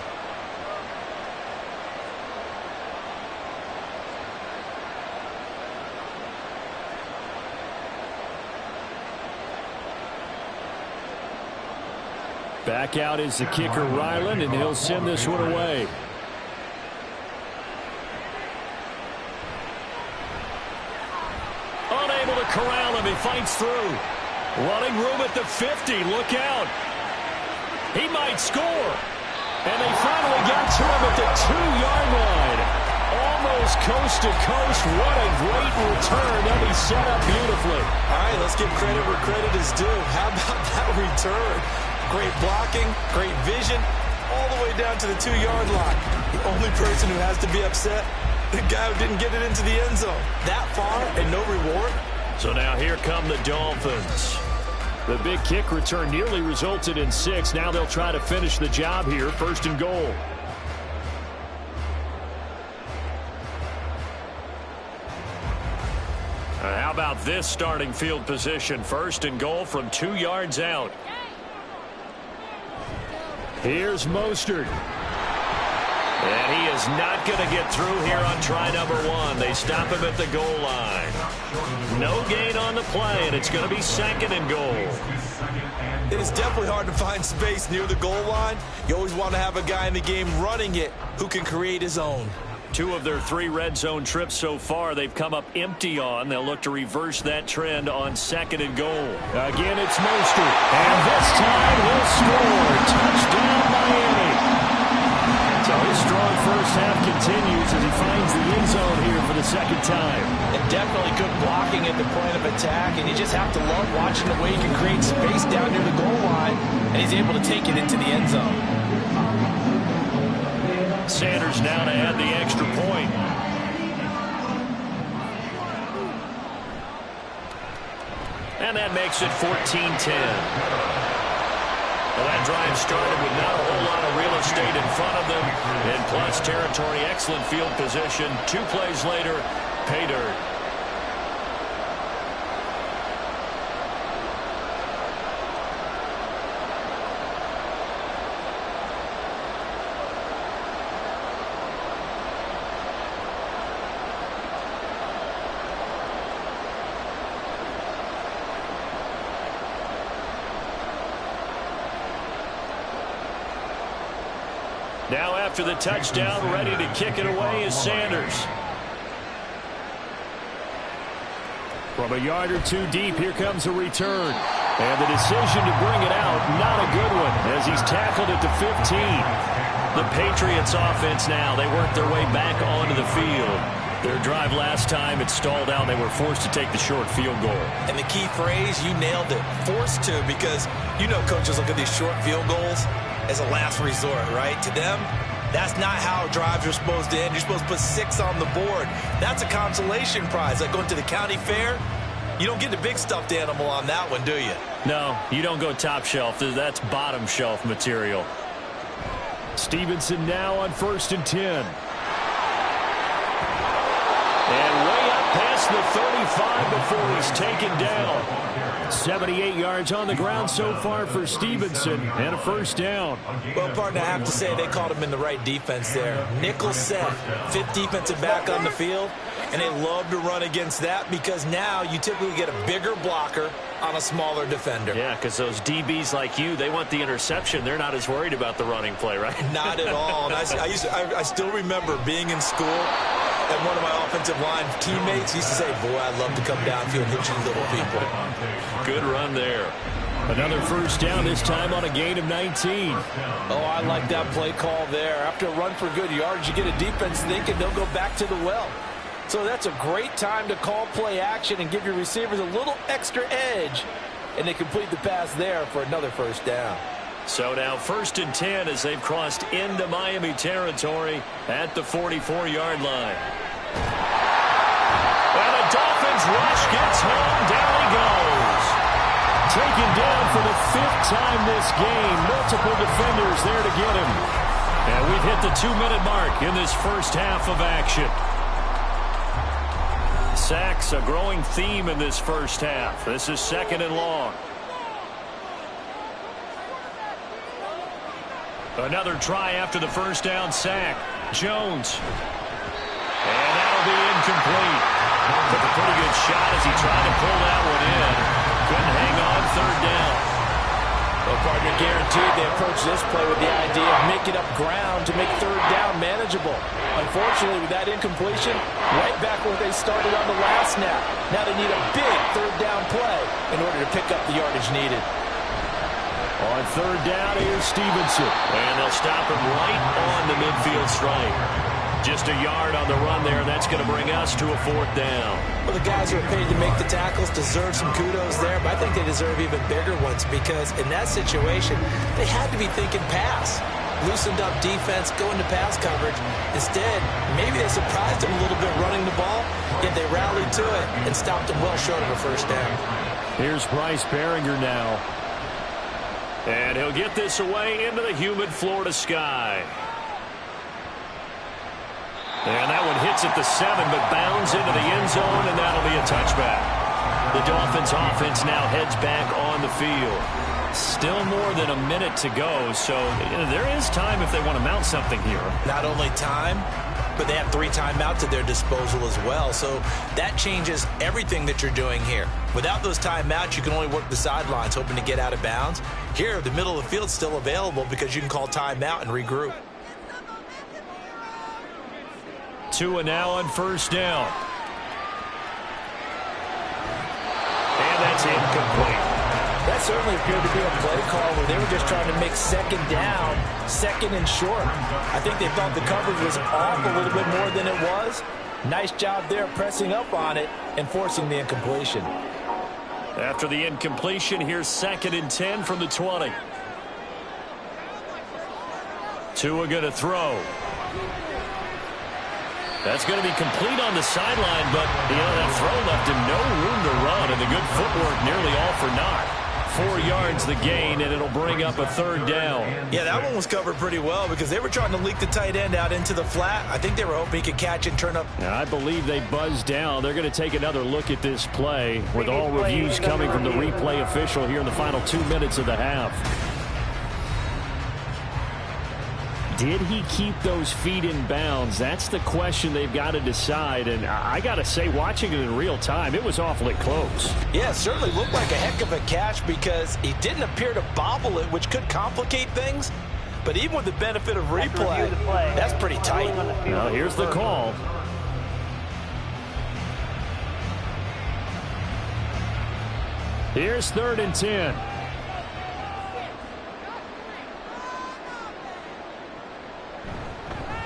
Back out is the kicker, Ryland, and he'll send this one away. Unable to corral him. He fights through. Running room at the 50. Look out. He might score. And they finally got to him at the 2-yard line. Almost coast to coast. What a great return. That'll be set up beautifully. All right, let's give credit where credit is due. How about that return? Great blocking, great vision, all the way down to the 2-yard line. The only person who has to be upset, the guy who didn't get it into the end zone. That far and no reward. So now here come the Dolphins. The big kick return nearly resulted in 6. Now they'll try to finish the job here. 1st and goal. How about this starting field position? 1st and goal from 2 yards out. Here's Mostert. And he is not going to get through here on try number 1. They stop him at the goal line. No gain on the play, and it's going to be 2nd and goal. It is definitely hard to find space near the goal line. You always want to have a guy in the game running it who can create his own. 2 of their 3 red zone trips so far, they've come up empty on. They'll look to reverse that trend on 2nd and goal. Again, it's Mostert. And this time he'll score. Touchdown, Miami. So his strong first half continues as he finds the end zone here for the 2nd time. And definitely good blocking at the point of attack, and you just have to love watching the way he can create space down near the goal line, and he's able to take it into the end zone. Sanders now to add the extra point. And that makes it 14-10. Well, that drive started with not a whole lot of real estate in front of them. In plus territory, excellent field position. 2 plays later, pay dirt. Now after the touchdown, ready to kick it away is Sanders. From a yard or 2 deep, here comes a return. And the decision to bring it out, not a good one, as he's tackled at the 15. The Patriots offense now, they work their way back onto the field. Their drive last time, it stalled out. They were forced to take the short field goal. And the key phrase, you nailed it, forced to, because you know coaches look at these short field goals as a last resort, right? To them, that's not how drives are supposed to end. You're supposed to put 6 on the board. That's a consolation prize. Like going to the county fair, you don't get the big stuffed animal on that one, do you? No, you don't go top shelf. That's bottom shelf material. Stevenson now on 1st and 10. And way up past the 35 before he's taken down. 78 yards on the ground so far for Stevenson, and a 1st down. Well, partner, I have to say they called him in the right defense there. Nickel set, 5th defensive back on the field, and they love to run against that because now you typically get a bigger blocker on a smaller defender. Yeah, because those DBs like you, they want the interception. They're not as worried about the running play, right? Not at all. And I still remember being in school, and one of my offensive line teammates used to say, boy, I'd love to come downfield and hit you little people. Good run there. Another 1st down, this time on a gain of 19. Oh, I like that play call there. After a run for good yards, you get a defense thinking they'll go back to the well. So that's a great time to call play action and give your receivers a little extra edge. And they complete the pass there for another 1st down. So now 1st and 10 as they've crossed into Miami territory at the 44-yard line. And the Dolphins rush gets home. Down he goes. Taken down for the 5th time this game. Multiple defenders there to get him. And we've hit the 2-minute mark in this first half of action. Sacks, a growing theme in this first half. This is 2nd and long. Another try after the 1st down sack. Jones. And that'll be incomplete. Took a pretty good shot as he tried to pull that one in. Couldn't hang on 3rd down. Well, partner, guaranteed they approach this play with the idea of making up ground to make 3rd down manageable. Unfortunately, with that incompletion, right back where they started on the last snap. Now they need a big 3rd down play in order to pick up the yardage needed. On 3rd down, here's Stevenson. And they'll stop him right on the midfield stripe. Just a yard on the run there, and that's going to bring us to a 4th down. Well, the guys who are paid to make the tackles deserve some kudos there, but I think they deserve even bigger ones because in that situation, they had to be thinking pass. Loosened up defense, going to pass coverage. Instead, maybe they surprised him a little bit running the ball, yet they rallied to it and stopped him well short of a 1st down. Here's Bryce Behringer now. And he'll get this away into the humid Florida sky. And that one hits at the 7, but bounds into the end zone, and that'll be a touchback. The Dolphins offense now heads back on the field. Still more than a minute to go, so there is time if they want to mount something here. Not only time, but they have 3 timeouts at their disposal as well, so that changes everything that you're doing here. Without those timeouts, you can only work the sidelines, hoping to get out of bounds. Here, the middle of the field is still available because you can call timeout and regroup. Tua now on first down. And that's incomplete. That certainly appeared to be a play call where they were just trying to make second down, second and short. I think they thought the coverage was off a little bit more than it was. Nice job there pressing up on it and forcing the incompletion. After the incompletion, here's 2nd and 10 from the 20. Tua going to throw. That's going to be complete on the sideline, but that throw left him no room to run, and the good footwork nearly all for naught. 4 yards the gain, and it'll bring up a 3rd down. Yeah, that one was covered pretty well because they were trying to leak the tight end out into the flat. I think they were hoping he could catch and turn up. Now, I believe they buzzed down. They're going to take another look at this play with all reviews coming from the replay official here in the final 2 minutes of the half. Did he keep those feet in bounds? That's the question they've got to decide. And I got to say, watching it in real time, it was awfully close. Yeah, it certainly looked like a heck of a catch because he didn't appear to bobble it, which could complicate things. But even with the benefit of replay, that's pretty tight. Now, here's the call. Here's 3rd and 10.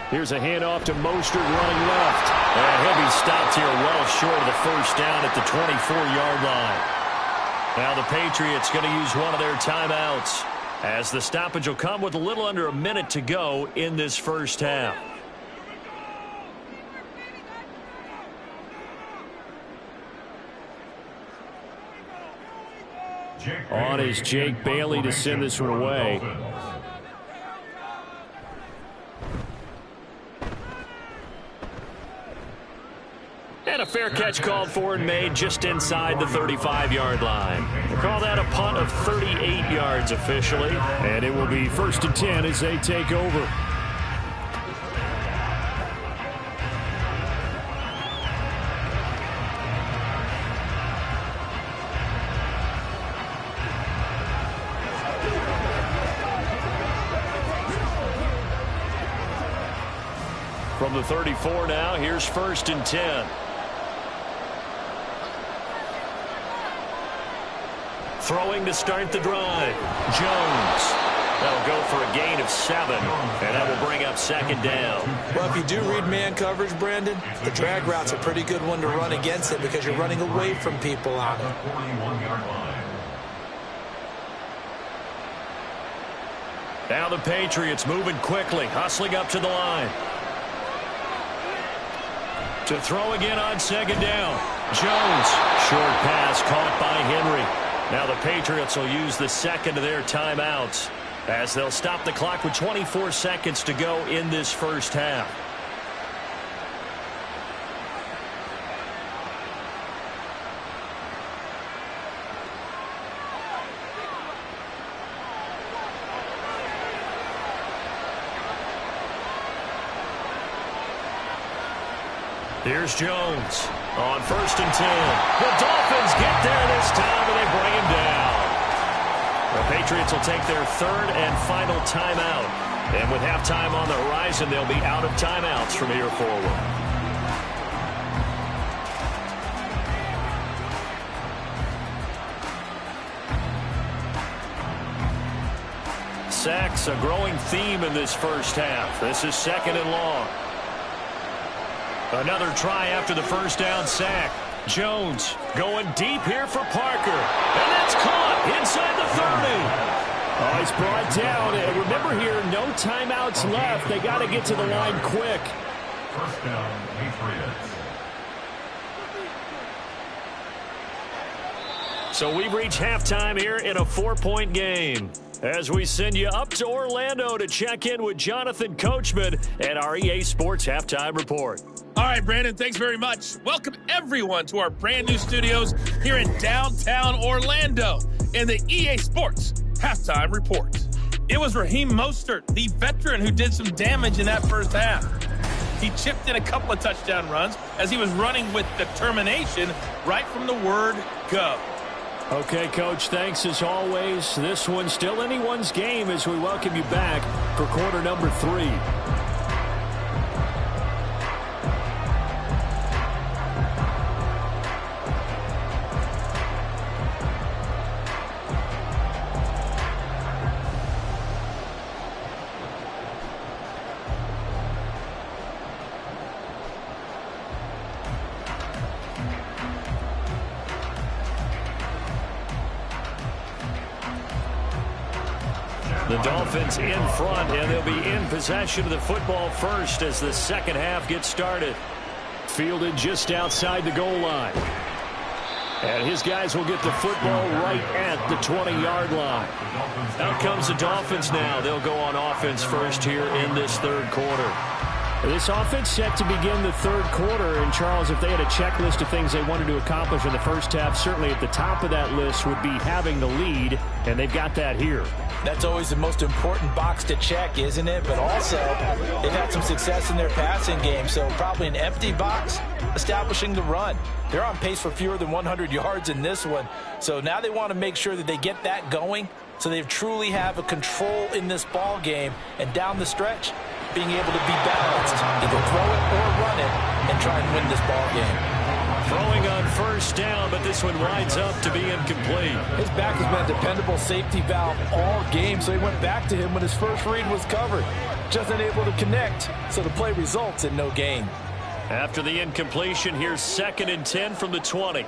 Here's a handoff to Mostert running left. And he'll be stopped here well short of the first down at the 24-yard line. Now the Patriots going to use one of their timeouts as the stoppage will come with a little under a minute to go in this first half. On is Jake Bailey to send this one away. And a fair catch called for and made just inside the 35-yard line. We'll call that a punt of 38 yards officially. And it will be 1st and 10 as they take over. From the 34 now, here's 1st and 10. Throwing to start the drive. Jones. That'll go for a gain of 7, and that will bring up 2nd down. Well, if you do read man coverage, Brandon, the drag route's a pretty good one to run against it because you're running away from people on it. Now the Patriots moving quickly, hustling up to the line. To throw again on 2nd down. Jones. Short pass caught by Henry. Now the Patriots will use the 2nd of their timeouts as they'll stop the clock with 24 seconds to go in this first half. Here's Jones on 1st and 10. The Dolphins get there this time, and they bring him down. The Patriots will take their 3rd and final timeout. And with halftime on the horizon, they'll be out of timeouts from here forward. Sacks, a growing theme in this first half. This is 2nd and long. Another try after the first down sack. Jones going deep here for Parker. And that's caught inside the 30. Oh, he's brought down. And remember here, no timeouts left. They got to get to the line quick. 1st down, Patriots. So we've reached halftime here in a 4-point game. As we send you up to Orlando to check in with Jonathan Coachman and our EA Sports Halftime Report. All right, Brandon, thanks very much. Welcome, everyone, to our brand-new studios here in downtown Orlando in the EA Sports Halftime Report. It was Raheem Mostert, the veteran, who did some damage in that first half. He chipped in a couple of touchdown runs as he was running with determination right from the word go. Okay, Coach, thanks as always. This one's still anyone's game as we welcome you back for quarter number 3. The Dolphins in front, and they'll be in possession of the football first as the second half gets started. Fielded just outside the goal line. And his guys will get the football right at the 20-yard line. Out comes the Dolphins now. They'll go on offense first here in this third quarter. This offense set to begin the third quarter. And, Charles, if they had a checklist of things they wanted to accomplish in the first half, certainly at the top of that list would be having the lead, and they've got that here. That's always the most important box to check, isn't it? But also, they've had some success in their passing game, so probably an empty box establishing the run. They're on pace for fewer than 100 yards in this one, so now they want to make sure that they get that going so they truly have a control in this ball game, and down the stretch, being able to be balanced, either throw it or run it, and try and win this ball game. Throwing on first down, but this one winds up to be incomplete. His back has been a dependable safety valve all game, so he went back to him when his first read was covered. Just unable to connect, so the play results in no gain. After the incompletion, here's 2nd and 10 from the 20.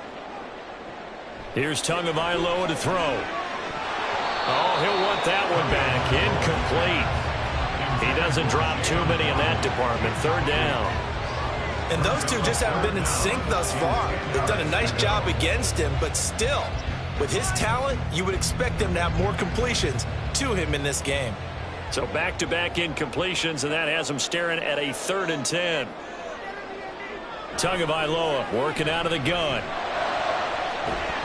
Here's Tagovailoa to throw. Oh, he'll want that one back. Incomplete. He doesn't drop too many in that department. 3rd down. And those two just haven't been in sync thus far. They've done a nice job against him, but still, with his talent, you would expect them to have more completions to him in this game. So back-to-back incompletions, and that has him staring at a 3rd and 10. Tagovailoa working out of the gun.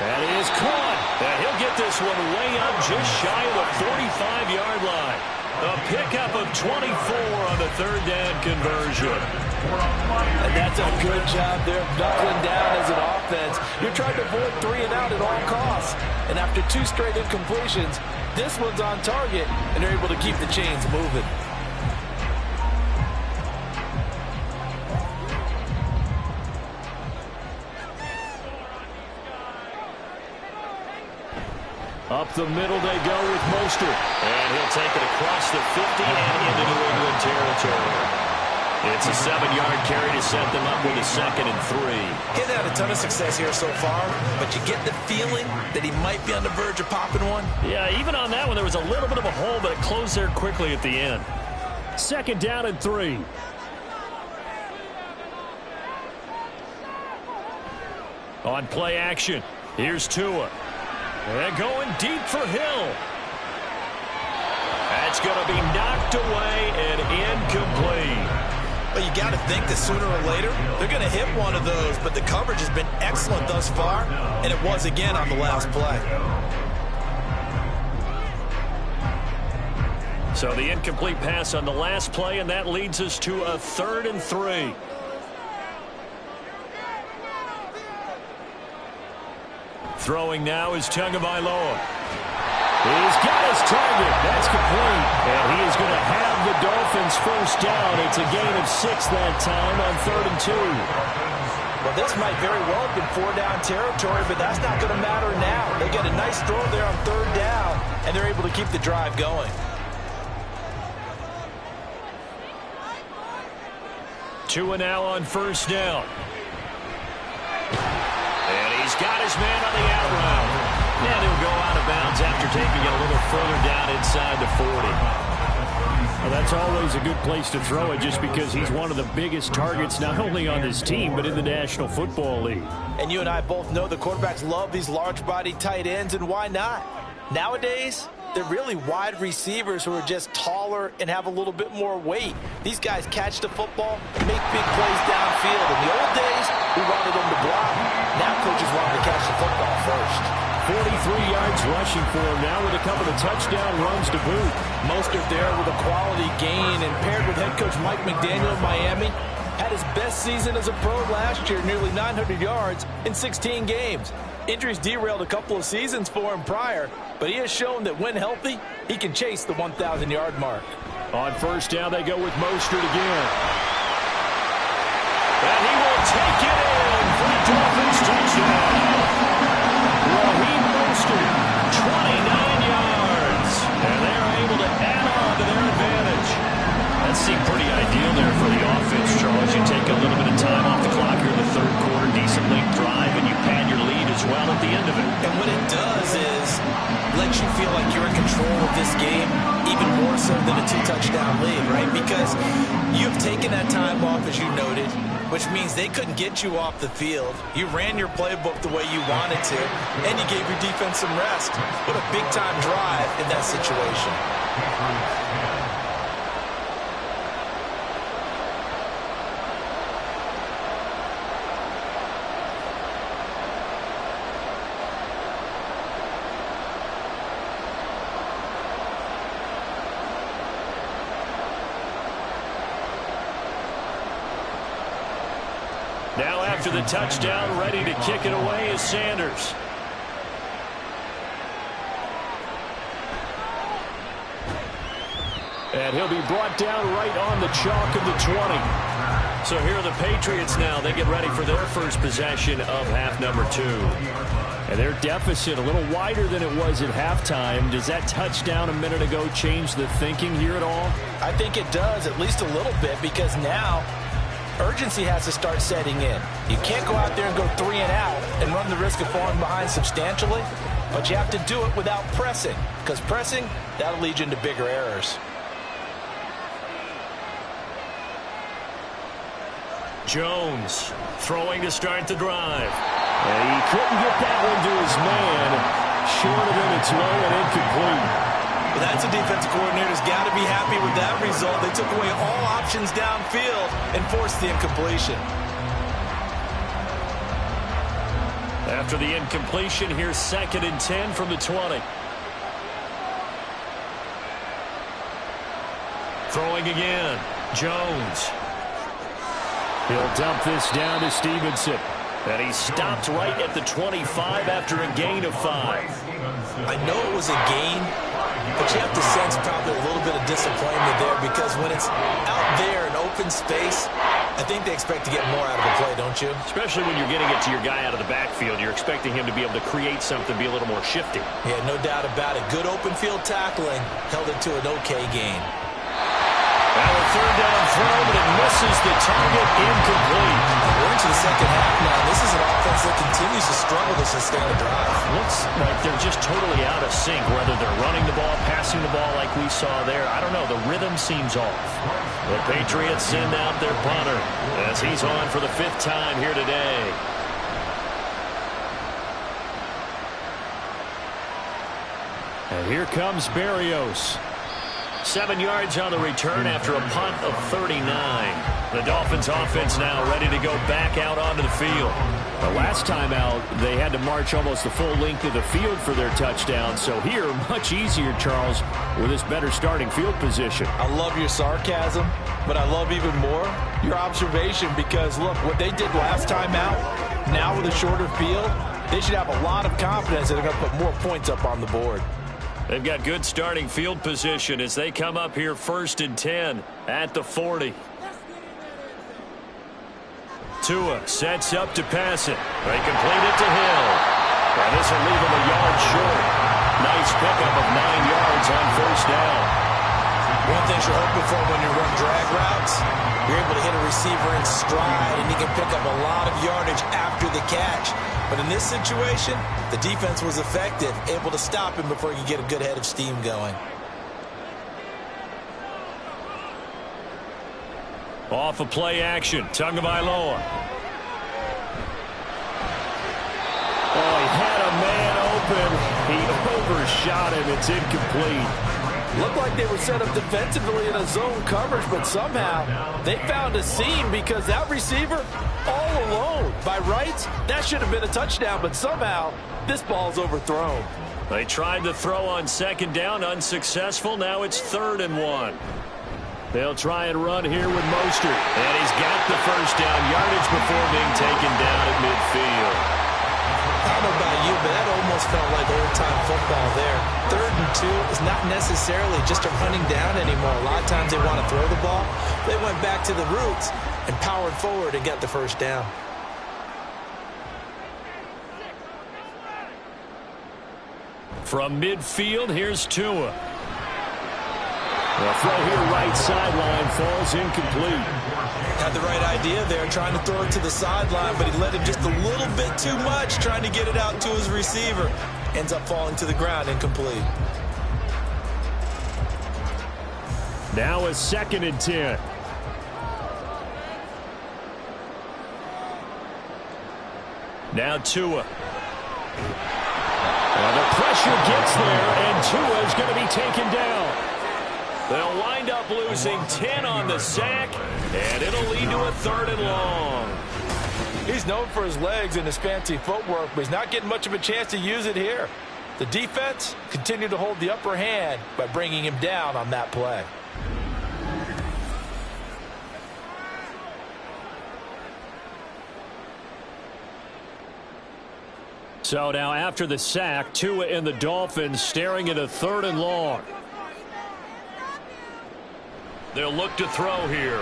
That is caught. And he'll get this one way up just shy of the 45-yard line. A pickup of 24 on the 3rd down conversion. And that's a good job there of knuckling down as an offense. You're trying to avoid 3 and out at all costs. And after 2 straight incompletions, this one's on target, and they're able to keep the chains moving. Up the middle they go with Mostert. And he'll take it across the 50 and into New England territory. It's a 7-yard carry to set them up with a 2nd and 3. He's had a ton of success here so far, but you get the feeling that he might be on the verge of popping one. Yeah, even on that one, there was a little bit of a hole, but it closed there quickly at the end. 2nd down and 3. On play action, here's Tua. And going deep for Hill. That's going to be knocked away and incomplete. But you got to think that sooner or later, they're going to hit one of those. But the coverage has been excellent thus far, and it was again on the last play. So the incomplete pass on the last play, and that leads us to a 3rd and 3. Throwing now is Tagovailoa. He's got his target. That's complete. And he is going to have the Dolphins first down. It's a gain of 6 that time on 3rd and 2. Well, this might very well have been 4-down territory, but that's not going to matter now. They get a nice throw there on 3rd down, and they're able to keep the drive going. Tua now on first down. And he's got his man on the out route. And he'll go out of bounds after taking it a little further down inside the 40. Well, that's always a good place to throw it just because he's one of the biggest targets not only on this team but in the National Football League. And you and I both know the quarterbacks love these large-bodied tight ends, and why not? Nowadays, they're really wide receivers who are just taller and have a little bit more weight. These guys catch the football, make big plays downfield. In the old days, we wanted them to block. Now coaches want them to catch the football first. 43 yards rushing for him now with a couple of touchdown runs to boot. Mostert there with a quality gain, and paired with head coach Mike McDaniel of Miami, had his best season as a pro last year, nearly 900 yards in 16 games. Injuries derailed a couple of seasons for him prior, but he has shown that when healthy, he can chase the 1,000-yard mark. On first down, they go with Mostert again. And he will take it in for the Dolphins touchdown. Raheem Mostert, 29 yards. And they are able to add on to their advantage. That seemed pretty ideal there for the offense, Charles. You take a little bit of time off the clock here in the third quarter, decent late drive, and you pad your lead as well at the end of it. And what it does is lets you feel like you're in control of this game, even more so than a 2-touchdown lead, right? Because you've taken that time off, as you noted, which means they couldn't get you off the field. You ran your playbook the way you wanted to, and you gave your defense some rest. What a big-time drive in that situation. Now after the touchdown, ready to kick it away is Sanders. And he'll be brought down right on the chalk of the 20. So here are the Patriots now. They get ready for their first possession of half number 2. And their deficit a little wider than it was at halftime. Does that touchdown a minute ago change the thinking here at all? I think it does, at least a little bit, because now urgency has to start setting in. You can't go out there and go 3 and out and run the risk of falling behind substantially, but you have to do it without pressing, because pressing, that'll lead you into bigger errors. Jones throwing to start the drive. And he couldn't get that one to his man. Short of it, it's low and incomplete. Well, that's a defensive coordinator's got to be happy with that result. They took away all options downfield and forced the incompletion. After the incompletion, here's 2nd and 10 from the 20. Throwing again. Jones. He'll dump this down to Stevenson. And he stopped right at the 25 after a gain of 5. I know it was a gain, but you have to sense probably a little bit of disappointment there, because when it's out there in open space, I think they expect to get more out of a play, don't you? Especially when you're getting it to your guy out of the backfield. You're expecting him to be able to create something, be a little more shifty. Yeah, no doubt about it. Good open field tackling held it to an okay gain. Now a 3rd down throw, but it misses the target, incomplete. We're into the second half now. This is an offense that continues to struggle to sustain a drive. Looks like they're just totally out of sync, whether they're running the ball, passing the ball like we saw there. I don't know. The rhythm seems off. The Patriots send out their punter as he's on for the 5th time here today. And here comes Berrios. 7 yards on the return after a punt of 39. The Dolphins offense now ready to go back out onto the field. The last time out, they had to march almost the full length of the field for their touchdown. So here, much easier, Charles, with this better starting field position. I love your sarcasm, but I love even more your observation, because, look, what they did last time out, now with a shorter field, they should have a lot of confidence that they're going to put more points up on the board. They've got good starting field position as they come up here 1st and 10 at the 40. Tua sets up to pass it. They complete it to Hill. And this will leave him a yard short. Nice pickup of 9 yards on 1st down. One thing you're hoping for when you run drag routes, you're able to hit a receiver in stride, and he can pick up a lot of yardage after the catch. But in this situation, the defense was effective, able to stop him before he could get a good head of steam going. Off of play action, Tagovailoa. Oh, he had a man open. He overshot him. It's incomplete. Looked like they were set up defensively in a zone coverage, but somehow they found a seam, because that receiver all alone. By rights, that should have been a touchdown, but somehow this ball's overthrown. They tried to throw on 2nd down, unsuccessful. Now it's 3rd and 1. They'll try and run here with Mostert. And he's got the 1st down yardage before being taken down at midfield. I don't know about you, but that almost felt like old-time football there. 3rd and 2 is not necessarily just a running down anymore. A lot of times they want to throw the ball. They went back to the roots and powered forward and got the 1st down. From midfield, here's Tua. The throw here right sideline falls incomplete. Had the right idea there, trying to throw it to the sideline, but he let it just a little bit too much, trying to get it out to his receiver. ends up falling to the ground incomplete. Now a 2nd and 10. Now Tua. And the pressure gets there, and Tua is going to be taken down. They'll wind up losing 10 on the sack, and it'll lead to a 3rd and long. He's known for his legs and his fancy footwork, but he's not getting much of a chance to use it here. The defense continued to hold the upper hand by bringing him down on that play. So now after the sack, Tua and the Dolphins staring at a 3rd and long. They'll look to throw here.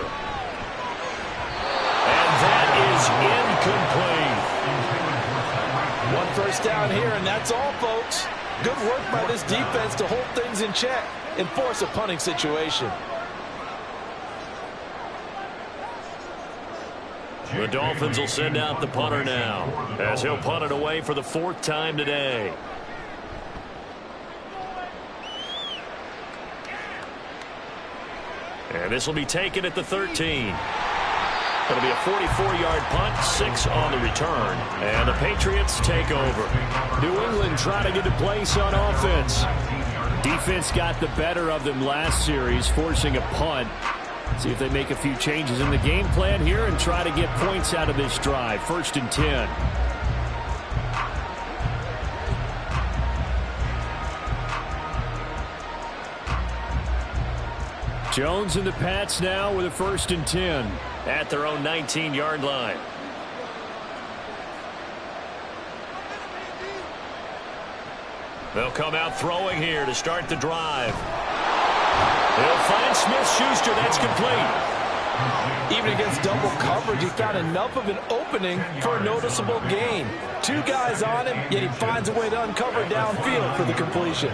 And that is incomplete. 1 first down here, and that's all, folks. Good work by this defense to hold things in check and force a punting situation. The Dolphins will send out the punter now, as he'll punt it away for the 4th time today. And this will be taken at the 13. It'll be a 44-yard punt, 6 on the return. And the Patriots take over. New England trying to get a place on offense. Defense got the better of them last series, forcing a punt. See if they make a few changes in the game plan here and try to get points out of this drive. 1st and 10. Jones and the Pats now with a 1st and 10 at their own 19-yard line. They'll come out throwing here to start the drive. They'll find Smith-Schuster. That's complete. Even against double coverage, he found enough of an opening for a noticeable gain. 2 guys on him, yet he finds a way to uncover downfield for the completion.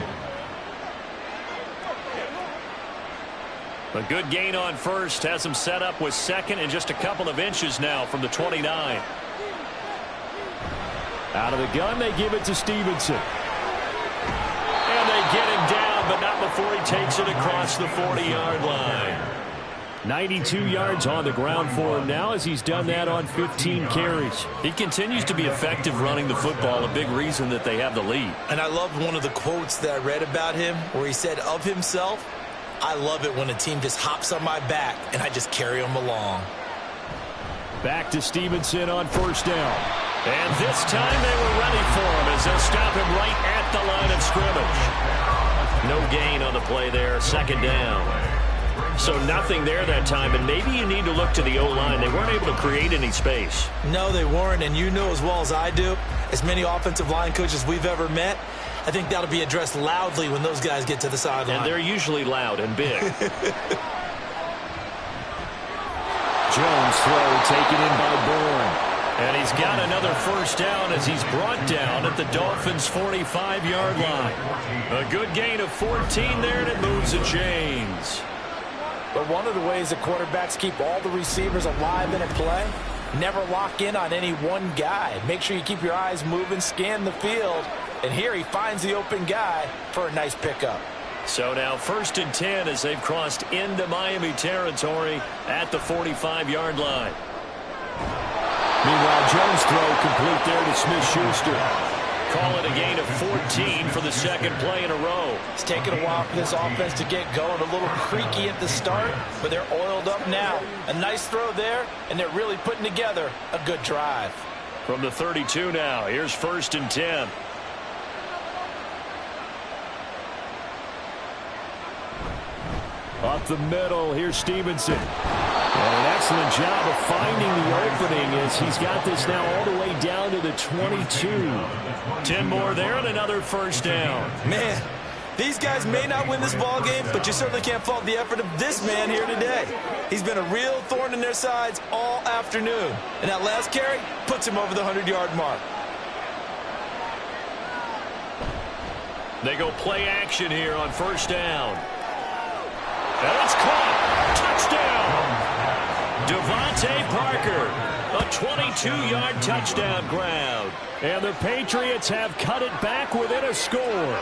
A good gain on 1st has him set up with 2nd and just a couple of inches now from the 29. Out of the gun, they give it to Stevenson. And they get him down, but not before he takes it across the 40-yard line. 92 yards on the ground for him now as he's done that on 15 carries. He continues to be effective running the football, a big reason that they have the lead. And I loved one of the quotes that I read about him where he said of himself, "I love it when a team just hops on my back and I just carry them along." Back to Stevenson on 1st down. And this time they were ready for him as they'll stop him right at the line of scrimmage. No gain on the play there, 2nd down. So nothing there that time, and maybe you need to look to the O-line. They weren't able to create any space. No, they weren't, and you know as well as I do, as many offensive line coaches we've ever met, I think that'll be addressed loudly when those guys get to the sideline. And they're usually loud and big. Jones throw taken in by Bourne. And he's got another 1st down as he's brought down at the Dolphins' 45-yard line. A good gain of 14 there, and it moves the chains. But one of the ways that quarterbacks keep all the receivers alive in a play, never lock in on any one guy. Make sure you keep your eyes moving, scan the field. And here he finds the open guy for a nice pickup. So now 1st and 10 as they've crossed into Miami territory at the 45-yard line. Meanwhile, Jones throw complete there to Smith-Schuster. Call it a gain of 14 for the 2nd play in a row. It's taken a while for this offense to get going. A little creaky at the start, but they're oiled up now. A nice throw there, and they're really putting together a good drive. From the 32 now, here's 1st and 10. Up the middle, here's Stevenson. And an excellent job of finding the opening as he's got this now all the way down to the 22. 10 more there and another 1st down. Man, these guys may not win this ball game, but you certainly can't fault the effort of this man here today. He's been a real thorn in their sides all afternoon. And that last carry puts him over the 100-yard mark. They go play action here on 1st down. And it's caught. Touchdown. Devontae Parker, a 22-yard touchdown grab. And the Patriots have cut it back within a score.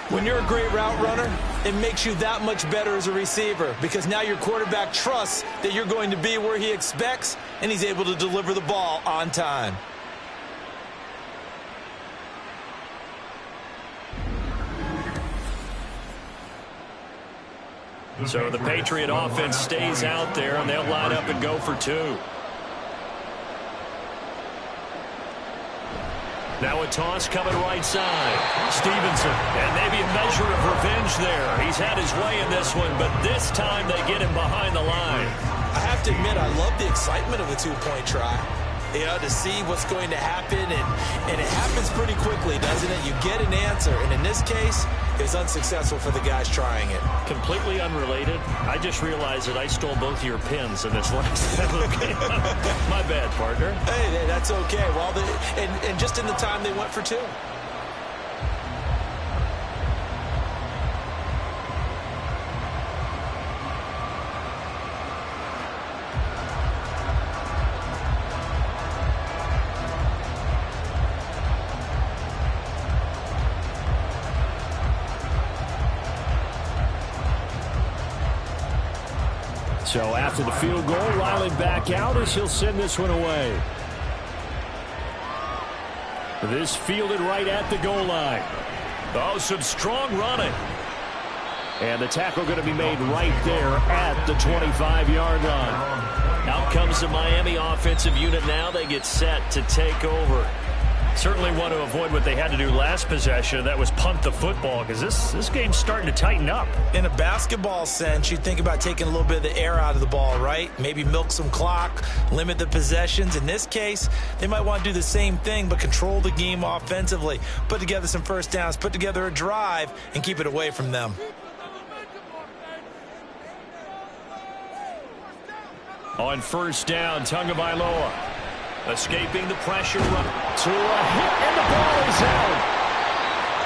When you're a great route runner, it makes you that much better as a receiver because now your quarterback trusts that you're going to be where he expects, and he's able to deliver the ball on time. So the Patriot offense stays out there, and they'll line up and go for two. Now a toss coming right side. Stevenson, and maybe a measure of revenge there. He's had his way in this one, but this time they get him behind the line. I have to admit, I love the excitement of a two-point try. You know, to see what's going to happen, and it happens pretty quickly, doesn't it? You get an answer, and in this case, it was unsuccessful for the guys trying it. Completely unrelated. I just realized that I stole both of your pins in this last game. My bad, partner. Hey, that's okay. Well, and just in the time they went for two. So after the field goal, Riley back out as he'll send this one away. This fielded right at the goal line. Oh, some strong running. And the tackle going to be made right there at the 25-yard line. Out comes the Miami offensive unit now. They get set to take over. Certainly want to avoid what they had to do last possession. That was punt the football because this game's starting to tighten up. In a basketball sense, you think about taking a little bit of the air out of the ball, right? Maybe milk some clock, limit the possessions. In this case, they might want to do the same thing but control the game offensively. Put together some first downs, put together a drive, and keep it away from them. On first down, Tagovailoa. Escaping the pressure run to a hit, and the ball is out.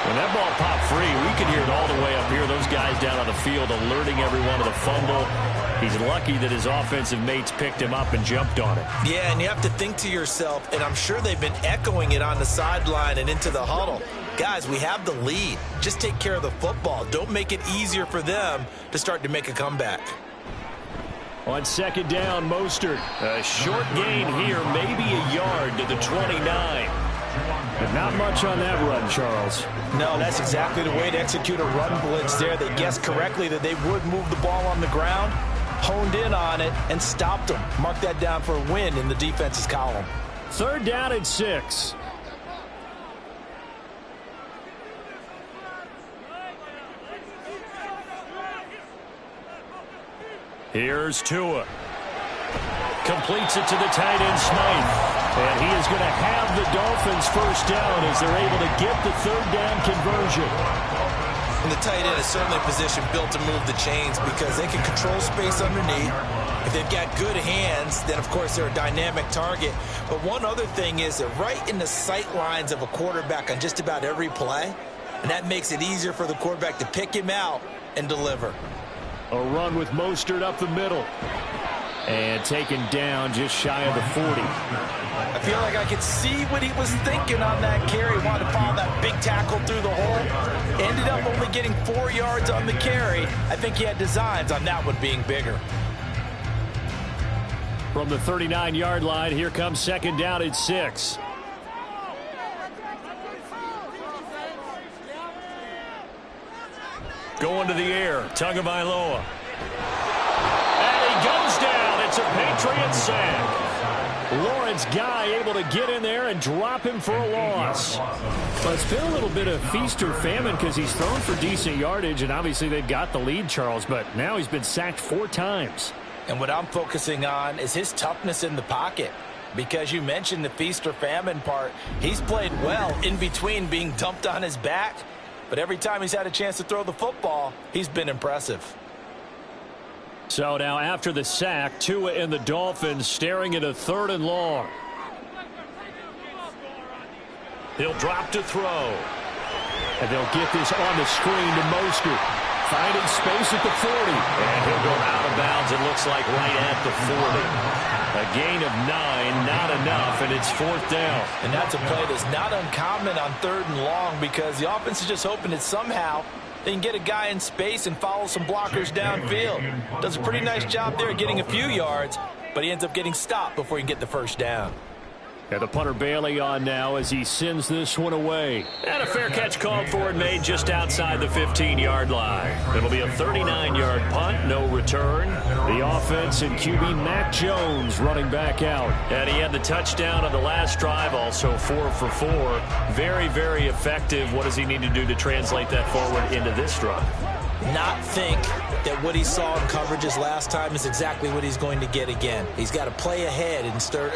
When that ball popped free, we could hear it all the way up here. Those guys down on the field alerting everyone of the fumble. He's lucky that his offensive mates picked him up and jumped on it. Yeah, and you have to think to yourself, and I'm sure they've been echoing it on the sideline and into the huddle. Guys, we have the lead. Just take care of the football. Don't make it easier for them to start to make a comeback. On second down, Mostert. A short gain here, maybe a yard to the 29. But not much on that run, Charles. No, that's exactly the way to execute a run blitz there. They guessed correctly that they would move the ball on the ground, honed in on it, and stopped them. Mark that down for a win in the defense's column. Third down and 6. Here's Tua. Completes it to the tight end, Smythe. And he is going to have the Dolphins first down as they're able to get the third down conversion. And the tight end is certainly a position built to move the chains because they can control space underneath. If they've got good hands, then, of course, they're a dynamic target. But one other thing is they're right in the sight lines of a quarterback on just about every play. And that makes it easier for the quarterback to pick him out and deliver. A run with Mostert up the middle. And taken down just shy of the 40. I feel like I could see what he was thinking on that carry. Wanted to follow that big tackle through the hole. Ended up only getting 4 yards on the carry. I think he had designs on that one being bigger. From the 39-yard line, here comes second down at 6. Going to the air, Tagovailoa. And he goes down. It's a Patriot sack. Lawrence Guy able to get in there and drop him for a loss. Well, it's been a little bit of feast or famine because he's thrown for decent yardage, and obviously they've got the lead, Charles, but now he's been sacked 4 times. And what I'm focusing on is his toughness in the pocket. Because you mentioned the feast or famine part, he's played well in between being dumped on his back. But every time he's had a chance to throw the football, he's been impressive. So now after the sack, Tua and the Dolphins staring at a 3rd and long. He'll drop to throw. And they'll get this on the screen to Mostert. Finding space at the 40. And he'll go out of bounds, it looks like right at the 40. A gain of 9, not enough, and it's 4th down. And that's a play that's not uncommon on 3rd and long because the offense is just hoping that somehow they can get a guy in space and follow some blockers downfield. Does a pretty nice job there getting a few yards, but he ends up getting stopped before he can get the first down. And the punter Bailey on now as he sends this one away. And a fair catch called for and made just outside the 15-yard line. It'll be a 39-yard punt, no return. The offense and QB Mac Jones running back out. And he had the touchdown on the last drive, also 4 for 4. Very, very effective. What does he need to do to translate that forward into this drive? Not think that what he saw in coverages last time is exactly what he's going to get again. He's got to play ahead and start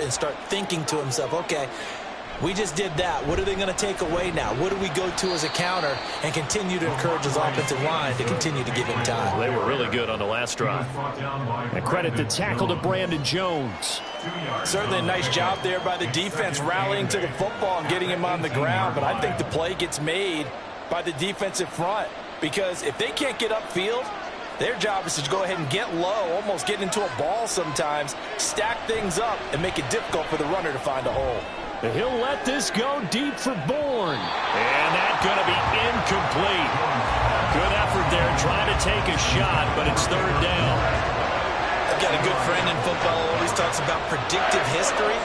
thinking to himself, okay, we just did that. What are they going to take away now? What do we go to as a counter? And continue to encourage his offensive line to continue to give him time. They were really good on the last drive. And credit the tackle to Brandon Jones. Certainly a nice job there by the defense rallying to the football and getting him on the ground. But I think the play gets made by the defensive front. Because if they can't get upfield, their job is to go ahead and get low, almost get into a ball sometimes, stack things up, and make it difficult for the runner to find a hole. And he'll let this go deep for Bourne. And that's going to be incomplete. Good effort there trying to take a shot, but it's 3rd down. I've got a good friend in football who always talks about predictive history.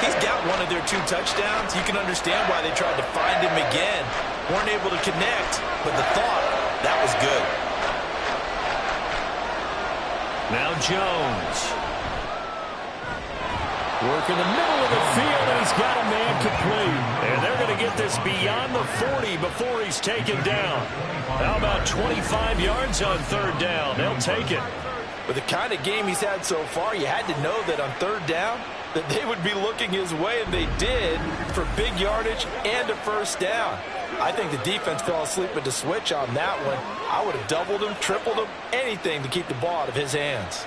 He's got one of their 2 touchdowns. You can understand why they tried to find him again. Weren't able to connect, but the thought, that was good. Now Jones. Working the middle of the field, and he's got a man complete. And they're going to get this beyond the 40 before he's taken down. How about 25 yards on 3rd down? They'll take it. With the kind of game he's had so far, you had to know that on 3rd down, that they would be looking his way, and they did, for big yardage and a first down. I think the defense fell asleep at the switch on that one. I would have doubled him, tripled him, anything to keep the ball out of his hands.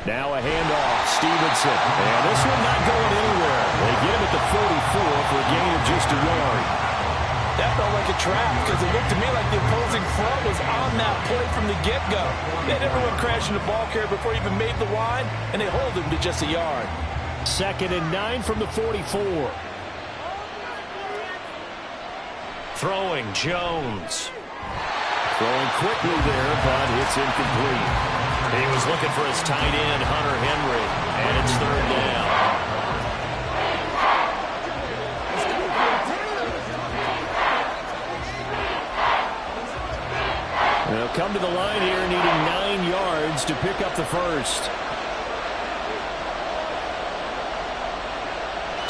Now a handoff, Stevenson. And this one not going anywhere. They get him at the 44 for a gain of just a yard. That felt like a trap because it looked to me like the opposing front was on that play from the get-go. They had everyone crashing the ball carrier before he even made the line, and they hold him to just a yard. 2nd and 9 from the 44. Throwing Jones. Throwing quickly there, but it's incomplete. He was looking for his tight end, Hunter Henry, and it's 3rd down. They'll come to the line here needing 9 yards to pick up the first.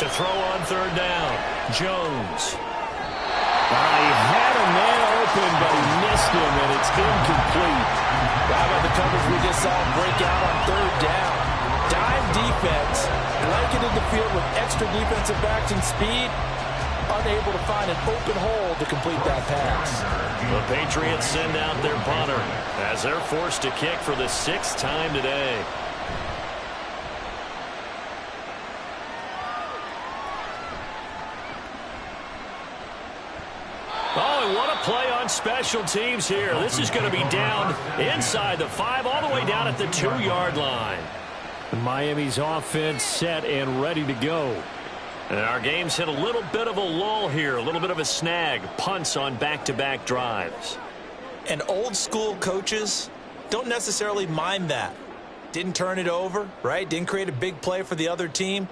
To throw on 3rd down, Jones. He had a man open, but he missed him, and it's incomplete. How about the coverage we just saw break out on 3rd down? Dime defense, blanketed the field with extra defensive backs and speed, unable to find an open hole to complete that pass. The Patriots send out their punter as they're forced to kick for the 6th time today. Oh, and what a play on special teams here. This is going to be down inside the 5, all the way down at the 2-yard line. Miami's offense set and ready to go. And our game's hit a little bit of a lull here, a little bit of a snag. Punts on back-to-back drives. And old-school coaches don't necessarily mind that. Didn't turn it over, right? Didn't create a big play for the other team.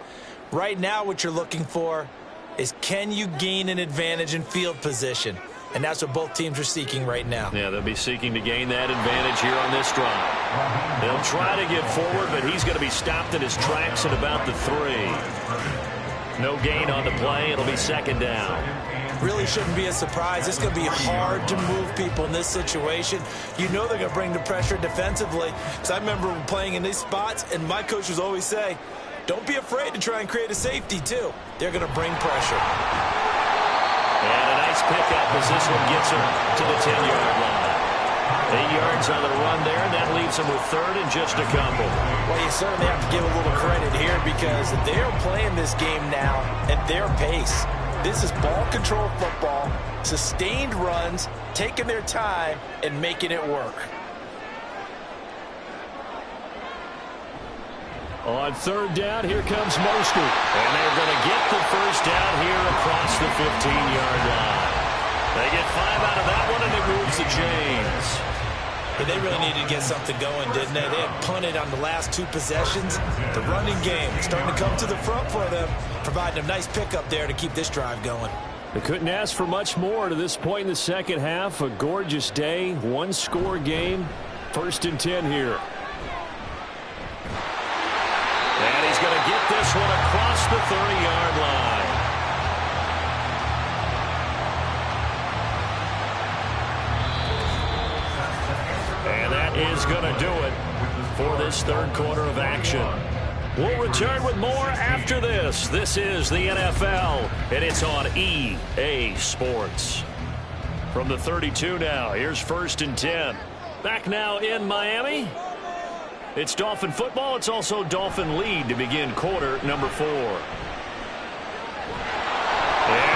Right now what you're looking for is can you gain an advantage in field position? And that's what both teams are seeking right now. Yeah, they'll be seeking to gain that advantage here on this drive. They'll try to get forward, but he's going to be stopped in his tracks at about the 3. No gain on the play. It'll be 2nd down. Really shouldn't be a surprise. It's going to be hard to move people in this situation. You know they're going to bring the pressure defensively. Because I remember playing in these spots, and my coaches always say, don't be afraid to try and create a safety, too. They're going to bring pressure. And a nice pickup as this one gets him to the 10-yard line. 8 yards on the run there, and that leaves him with 3rd and just a couple. Well, you certainly have to give a little credit here because they're playing this game now at their pace. This is ball control football, sustained runs, taking their time, and making it work. On third down, here comes Mostert. And they're going to get the first down here across the 15-yard line. They get 5 out of that one, and it moves the chains. But they really needed to get something going, didn't they? They had punted on the last 2 possessions. The running game starting to come to the front for them, providing a nice pickup there to keep this drive going. They couldn't ask for much more to this point in the second half. A gorgeous day, 1-score game. 1st and 10 here. And he's going to get this one across the 30-yard line. And that is going to do it for this third quarter of action. We'll return with more after this. This is the NFL, and it's on EA Sports. From the 32 now, here's 1st and 10. Back now in Miami. It's Dolphin football. It's also Dolphin lead to begin quarter number 4. And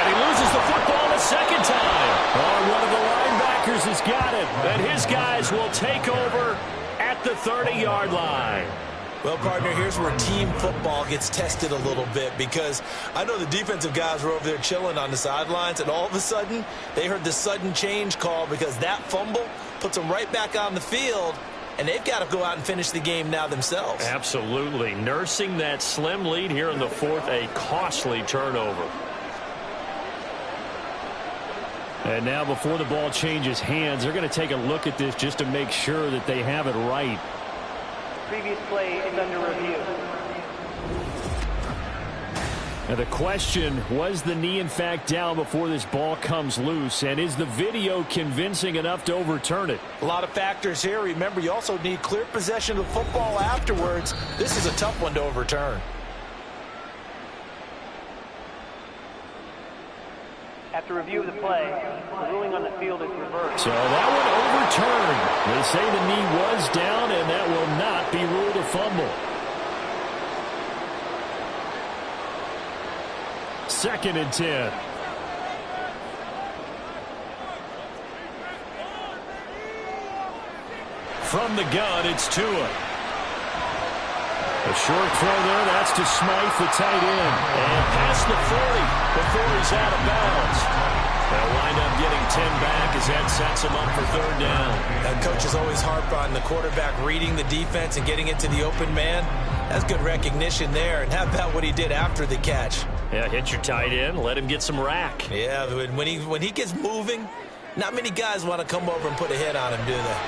he loses the football the second time. Oh, one of the linebackers has got it. And his guys will take over at the 30-yard line. Well, partner, here's where team football gets tested a little bit, because I know the defensive guys were over there chilling on the sidelines, and all of a sudden they heard the sudden change call because that fumble puts them right back on the field, and they've got to go out and finish the game now themselves. Absolutely. Nursing that slim lead here in the 4th, a costly turnover. And now before the ball changes hands, they're going to take a look at this just to make sure that they have it right. Previous play is under review. Now the question, was the knee in fact down before this ball comes loose? And is the video convincing enough to overturn it? A lot of factors here. Remember, you also need clear possession of the football afterwards. This is a tough one to overturn. After review of the play, the ruling on the field is reversed. So that one overturned. They say the knee was down, and that will not be ruled a fumble. 2nd and 10. From the gun, it's Tua. A short throw there, that's to Smythe, the tight end. And past the 40 before he's out of bounds. They'll wind up getting 10 back as that sets him up for 3rd down. That coach is always harp on the quarterback reading the defense and getting into the open man. That's good recognition there. And how about what he did after the catch? Yeah, hit your tight end, let him get some rack. Yeah, when he gets moving, not many guys want to come over and put a hit on him, do they?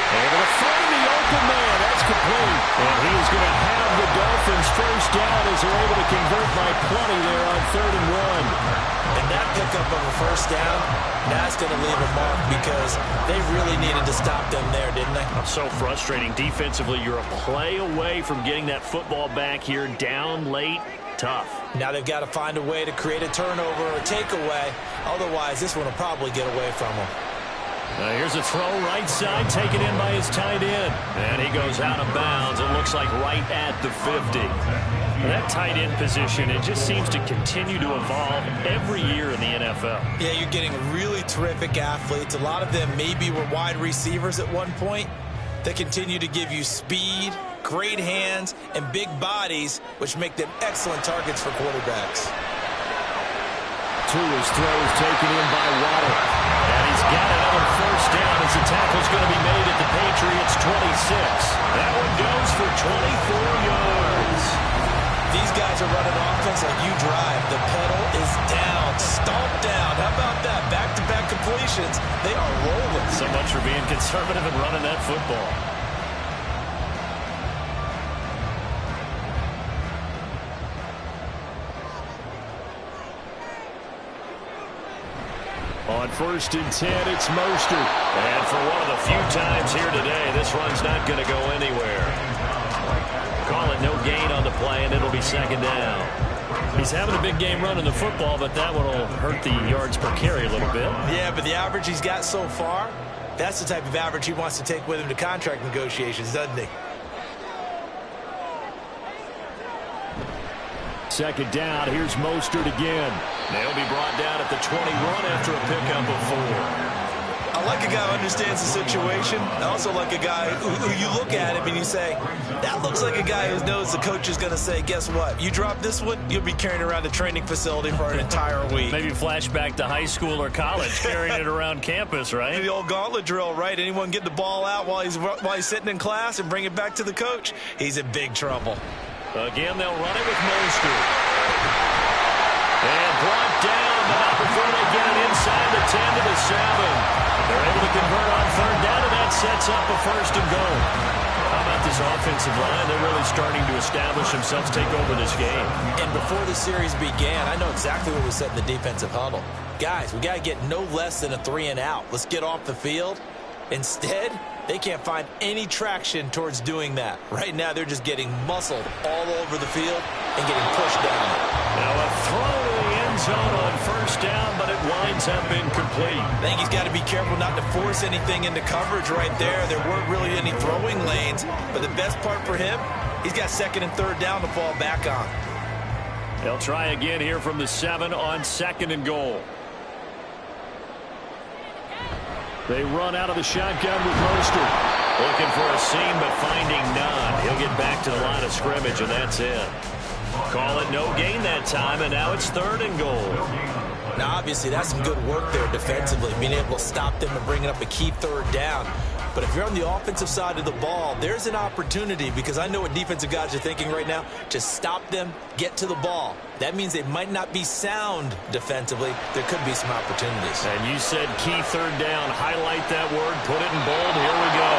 Able to find the open man. That's complete. And he's going to have the Dolphins first down as they're able to convert by plenty there on 3rd and 1. And that pickup of a first down, that's going to leave a mark because they really needed to stop them there, didn't they? So frustrating. Defensively, you're a play away from getting that football back here down late. Tough. Now they've got to find a way to create a turnover or a takeaway. Otherwise, this one will probably get away from them. Now here's a throw right side, taken in by his tight end. And he goes out of bounds. It looks like right at the 50. That tight end position, it just seems to continue to evolve every year in the NFL. Yeah, you're getting really terrific athletes. A lot of them maybe were wide receivers at one point. They continue to give you speed, great hands, and big bodies, which make them excellent targets for quarterbacks. Tua's throw is taken in by Waddle. And he's got another first down as the tackle's going to be made at the Patriots 26. That one goes for 24 yards. These guys are running offense like you drive. The pedal is down, stomped down. How about that? Back-to-back completions. They are rolling. So much for being conservative and running that football. On 1st and 10, it's Mostert. And for one of the few times here today, this run's not going to go anywhere. Call it no gain on the play, and it'll be 2nd down. He's having a big game running the football, but that one will hurt the yards per carry a little bit. Yeah, but the average he's got so far, that's the type of average he wants to take with him to contract negotiations, doesn't he? second down. Here's Mostert again. They'll be brought down at the 21 after a pickup of 4. I like a guy who understands the situation. I also like a guy who you look at him and you say, that looks like a guy who knows the coach is going to say, guess what? You drop this one, you'll be carrying around the training facility for an entire week. Maybe flashback to high school or college, carrying it around campus, right? The old gauntlet drill, right? Anyone get the ball out while he's sitting in class and bring it back to the coach? He's in big trouble. Again, they'll run it with Mostert. And brought down, but not before they get it inside the 10 to the 7. They're able to convert on third down, and that sets up a 1st and goal. How about this offensive line? They're really starting to establish themselves, take over this game. And before the series began, I know exactly what was said in the defensive huddle. Guys, we got to get no less than a 3 and out. Let's get off the field. Instead, they can't find any traction towards doing that. Right now, they're just getting muscled all over the field and getting pushed down. Now a throw to the end zone on 1st down, but it winds up incomplete. I think he's got to be careful not to force anything into coverage right there. There weren't really any throwing lanes, but the best part for him, he's got 2nd and 3rd down to fall back on. They'll try again here from the 7 on 2nd and goal. They run out of the shotgun with Mostert. Looking for a seam, but finding none. He'll get back to the line of scrimmage, and that's it. Call it no gain that time, and now it's 3rd and goal. Now, obviously, that's some good work there defensively, being able to stop them and bringing up a key 3rd down. But if you're on the offensive side of the ball, there's an opportunity, because I know what defensive guys are thinking right now, to stop them, get to the ball. That means they might not be sound defensively. There could be some opportunities. And you said key 3rd down. Highlight that word. Put it in bold. Here we go.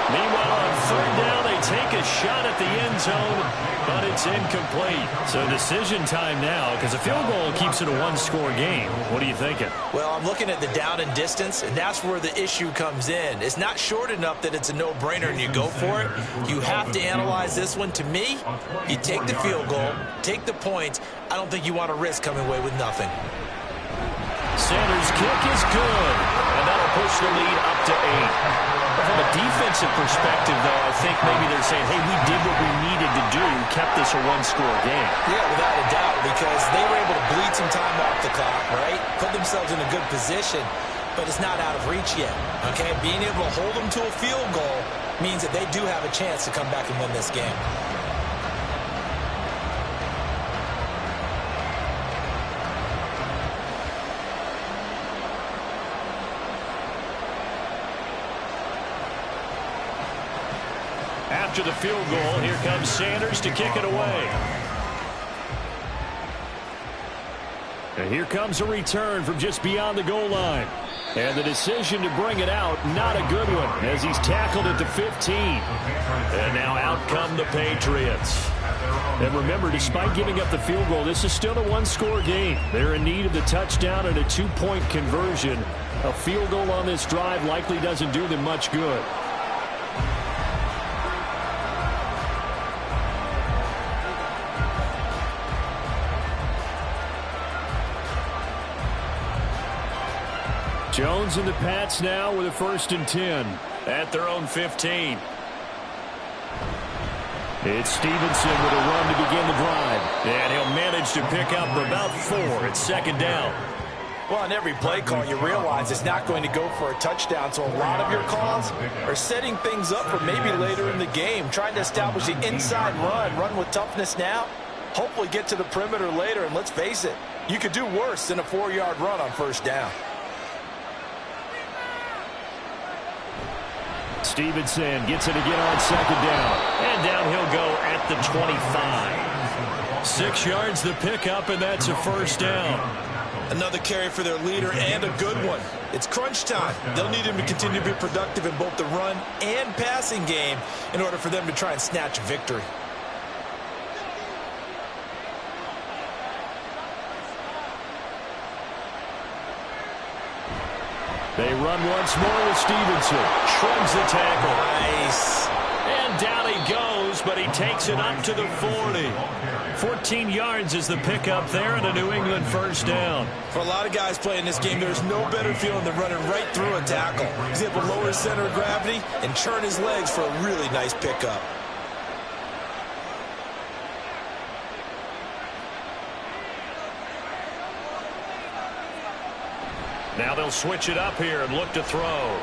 Meanwhile, on 3rd down, they take a shot at the end zone, but it's incomplete. So decision time now, because a field goal keeps it a 1-score game. What are you thinking? Well, I'm looking at the down and distance, and that's where the issue comes in. It's not short enough that it's a no-brainer and you go for it. You have to analyze this one. To me, you take the field goal, take the points. I don't think you want to risk coming away with nothing. Sanders' kick is good, and that'll push the lead up to 8. From a defensive perspective, though, I think maybe they're saying, hey, we did what we needed to do, kept this a 1-score game. Yeah, without a doubt, because they were able to bleed some time off the clock, right? Put themselves in a good position, but it's not out of reach yet, okay? Being able to hold them to a field goal means that they do have a chance to come back and win this game. After the field goal, here comes Sanders to kick it away. And here comes a return from just beyond the goal line. And the decision to bring it out, not a good one, as he's tackled at the 15. And now out come the Patriots. And remember, despite giving up the field goal, this is still a 1-score game. They're in need of the touchdown and a 2-point conversion. A field goal on this drive likely doesn't do them much good. Jones and the Pats now with a 1st and 10 at their own 15. It's Stevenson with a run to begin the drive. And he'll manage to pick up about 4 at 2nd down. Well, on every play call, you realize it's not going to go for a touchdown. So a lot of your calls are setting things up for maybe later in the game, trying to establish the inside run with toughness now, hopefully get to the perimeter later. And let's face it, you could do worse than a 4-yard run on 1st down. Stevenson gets it again on 2nd down. And down he'll go at the 25. 6 yards the pickup, and that's a 1st down. Another carry for their leader, and a good one. It's crunch time. They'll need him to continue to be productive in both the run and passing game in order for them to try and snatch a victory. They run once more with Stevenson. Shrugs the tackle. Nice. And down he goes, but he takes it up to the 40. 14 yards is the pickup there, and a New England 1st down. For a lot of guys playing this game, there's no better feeling than running right through a tackle. He's able to lower his center of gravity and churn his legs for a really nice pickup. Now they'll switch it up here and look to throw.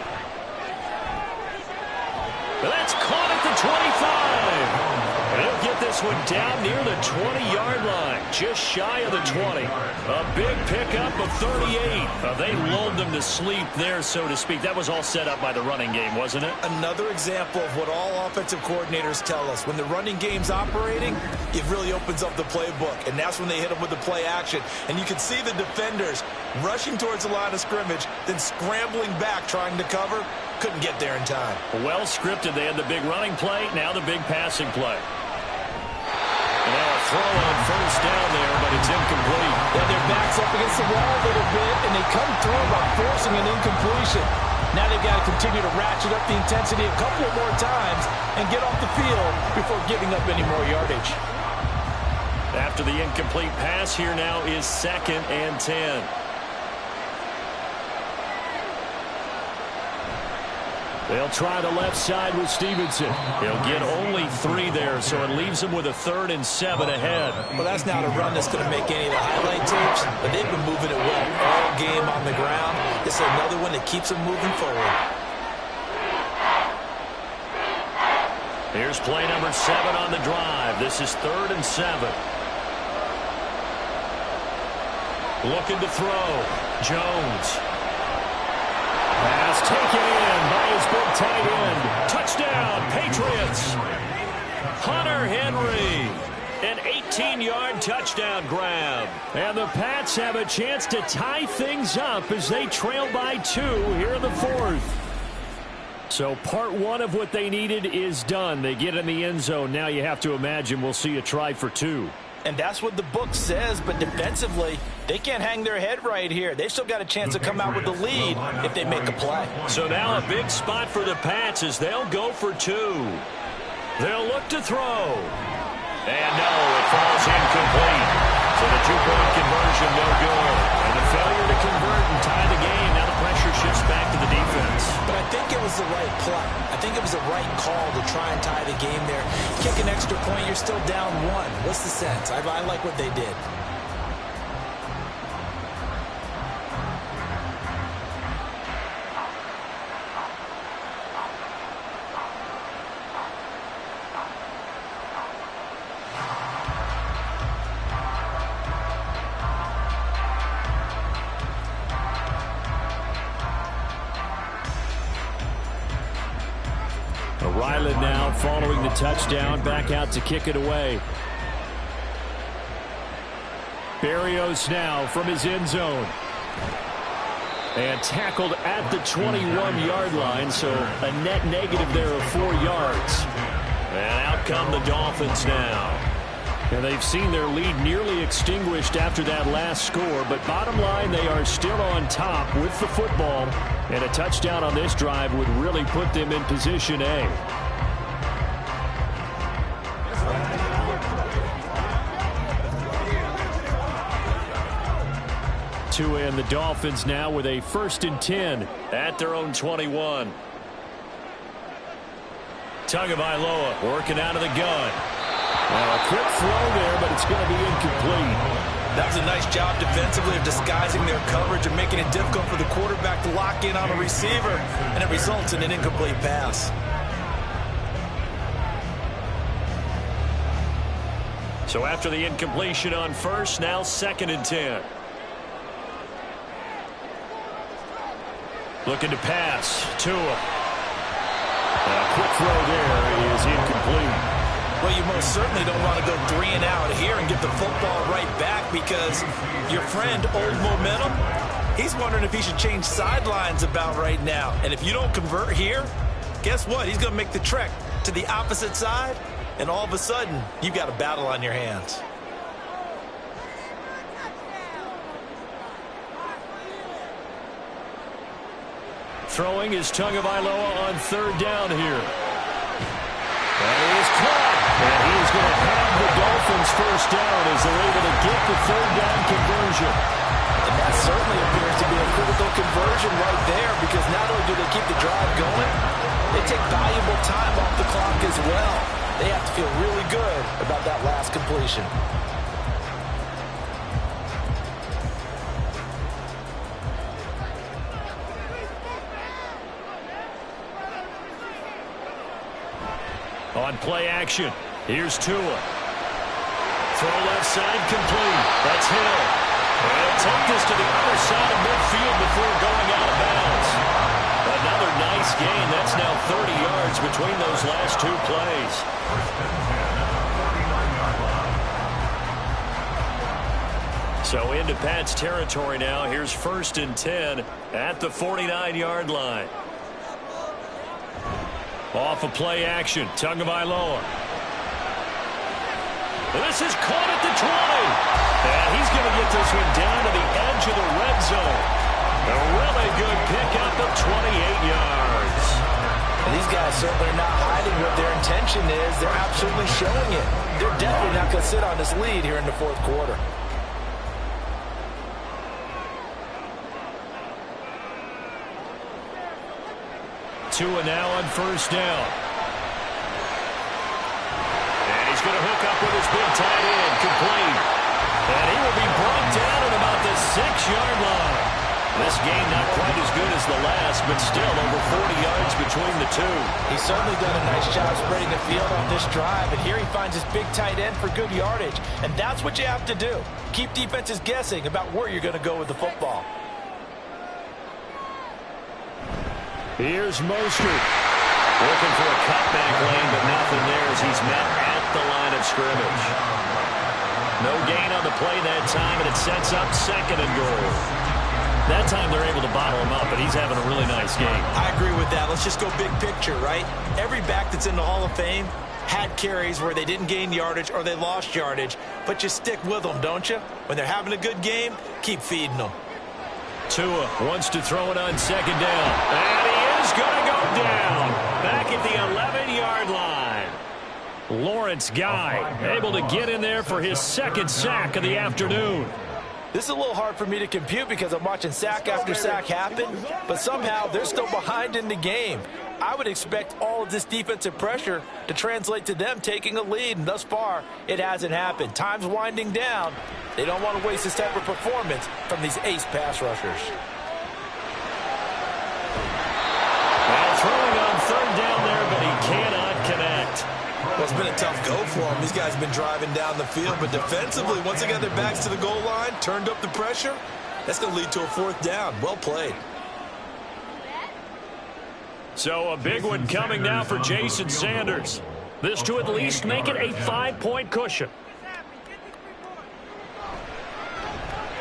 That's caught at the 25. He'll get this one down near the 20-yard line, just shy of the 20. A big pickup of 38. They lulled them to sleep there, so to speak. That was all set up by the running game, wasn't it? Another example of what all offensive coordinators tell us. When the running game's operating, it really opens up the playbook, and that's when they hit them with the play action. And you can see the defenders rushing towards the line of scrimmage, then scrambling back trying to cover. Couldn't get there in time. Well scripted. They had the big running play, now the big passing play. And now a throw on first down there, but it's incomplete. Yeah, their back's up against the wall a little bit, and they come through by forcing an incompletion. Now they've got to continue to ratchet up the intensity a couple of more times and get off the field before giving up any more yardage. After the incomplete pass, here now is 2nd and 10. They'll try the left side with Stevenson. He'll get only 3 there, so it leaves him with a 3rd and 7 ahead. Well, that's not a run that's going to make any of the highlight tapes, but they've been moving it well all game on the ground. This is another one that keeps them moving forward. Here's play number 7 on the drive. This is 3rd and 7. Looking to throw. Jones. Pass taken in by his big tight end. Touchdown, Patriots. Hunter Henry. An 18-yard touchdown grab. And the Pats have a chance to tie things up as they trail by 2 here in the 4th. So part 1 of what they needed is done. They get in the end zone. Now you have to imagine we'll see a try for 2. And that's what the book says, but defensively, they can't hang their head right here. They've still got a chance to come out with the lead if they make a play. So now a big spot for the Pats as they'll go for 2. They'll look to throw. And no, it falls incomplete. So the 2-point conversion no good. And the failure to convert and tie the game. Now the pressure shifts back to the defense. But I think it was the right play. I think it was the right call to try and tie the game there. Kick an extra point, you're still down 1. What's the sense? I like what they did. Ryland now following the touchdown, back out to kick it away. Berrios now from his end zone. And tackled at the 21-yard line, so a net negative there of 4 yards. And out come the Dolphins now. And they've seen their lead nearly extinguished after that last score, but bottom line, they are still on top with the football. And a touchdown on this drive would really put them in position A. And the Dolphins now with a 1st and 10 at their own 21. Tagovailoa working out of the gun. Now a quick throw there, but it's going to be incomplete. That was a nice job defensively of disguising their coverage and making it difficult for the quarterback to lock in on a receiver, and it results in an incomplete pass. So after the incompletion on first, now 2nd and 10. Looking to pass. Tua. A quick throw there is incomplete. Well, you most certainly don't want to go 3 and out here and get the football right back because your friend, Old Momentum, he's wondering if he should change sidelines about right now. And if you don't convert here, guess what? He's going to make the trek to the opposite side, and all of a sudden, you've got a battle on your hands. Throwing is Tagovailoa on 3rd down here. That is caught. And he is going to have the Dolphins 1st down as they're able to get the 3rd down conversion. And that certainly appears to be a critical conversion right there because not only do they keep the drive going, they take valuable time off the clock as well. They have to feel really good about that last completion. On play action, here's Tua. Throw left side complete. That's Hill. And he'll take this to the other side of midfield before going out of bounds. Another nice gain. That's now 30 yards between those last two plays. So into Pat's territory now. Here's 1st and 10 at the 49-yard line. Off of play action, Tagovailoa. This is caught at the 20. And he's going to get this one down to the edge of the red zone. A really good pickup of 28 yards. And these guys certainly are not hiding what their intention is. They're absolutely showing it. They're definitely not going to sit on this lead here in the fourth quarter. Tua now on 1st down. And he's going to hook up with his big tight end, complete. And he will be brought down at about the 6-yard line. This game not quite as good as the last, but still over 40 yards between the two. He's certainly done a nice job spreading the field on this drive, and here he finds his big tight end for good yardage. And that's what you have to do. Keep defenses guessing about where you're going to go with the football. Here's Mostert. Looking for a cutback lane, but nothing there as he's met at the line of scrimmage. No gain on the play that time, and it sets up 2nd and goal. That time they're able to bottle him up, but he's having a really nice game. I agree with that. Let's just go big picture, right? Every back that's in the Hall of Fame had carries where they didn't gain yardage or they lost yardage, but you stick with them, don't you? When they're having a good game, keep feeding them. Tua wants to throw it on 2nd down. And he is going to go down. Back at the 11-yard line. Lawrence Guy able to get in there for his 2nd sack of the afternoon. This is a little hard for me to compute because I'm watching sack after sack happen, but somehow they're still behind in the game. I would expect all of this defensive pressure to translate to them taking a lead, and thus far, it hasn't happened. Time's winding down. They don't want to waste this type of performance from these ace pass rushers. Now throwing on 3rd down there, but he cannot connect. Well, it's been a tough go for them. These guys have been driving down the field, but defensively, once they got their backs to the goal line, turned up the pressure, that's going to lead to a 4th down. Well played. So a big one coming now for Jason Sanders. This to at least make it a 5-point cushion.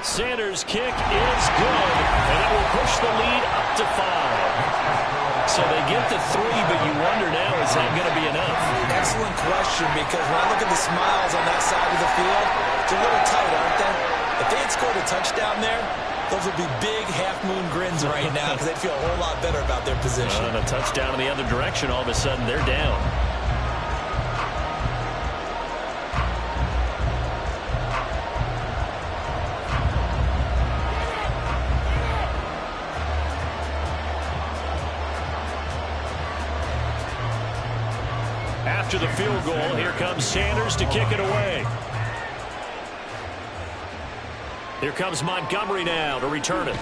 Sanders' kick is good, and it will push the lead up to 5. So they get the 3, but you wonder now, is that going to be enough? Excellent question, because when I look at the smiles on that side of the field, it's a little tight, aren't they? If they had scored a touchdown there, those would be big half-moon grins right now because they'd feel a whole lot better about their position. And a touchdown in the other direction, all of a sudden they're down. After the field goal, here comes Sanders to kick it away. Here comes Montgomery now to return it.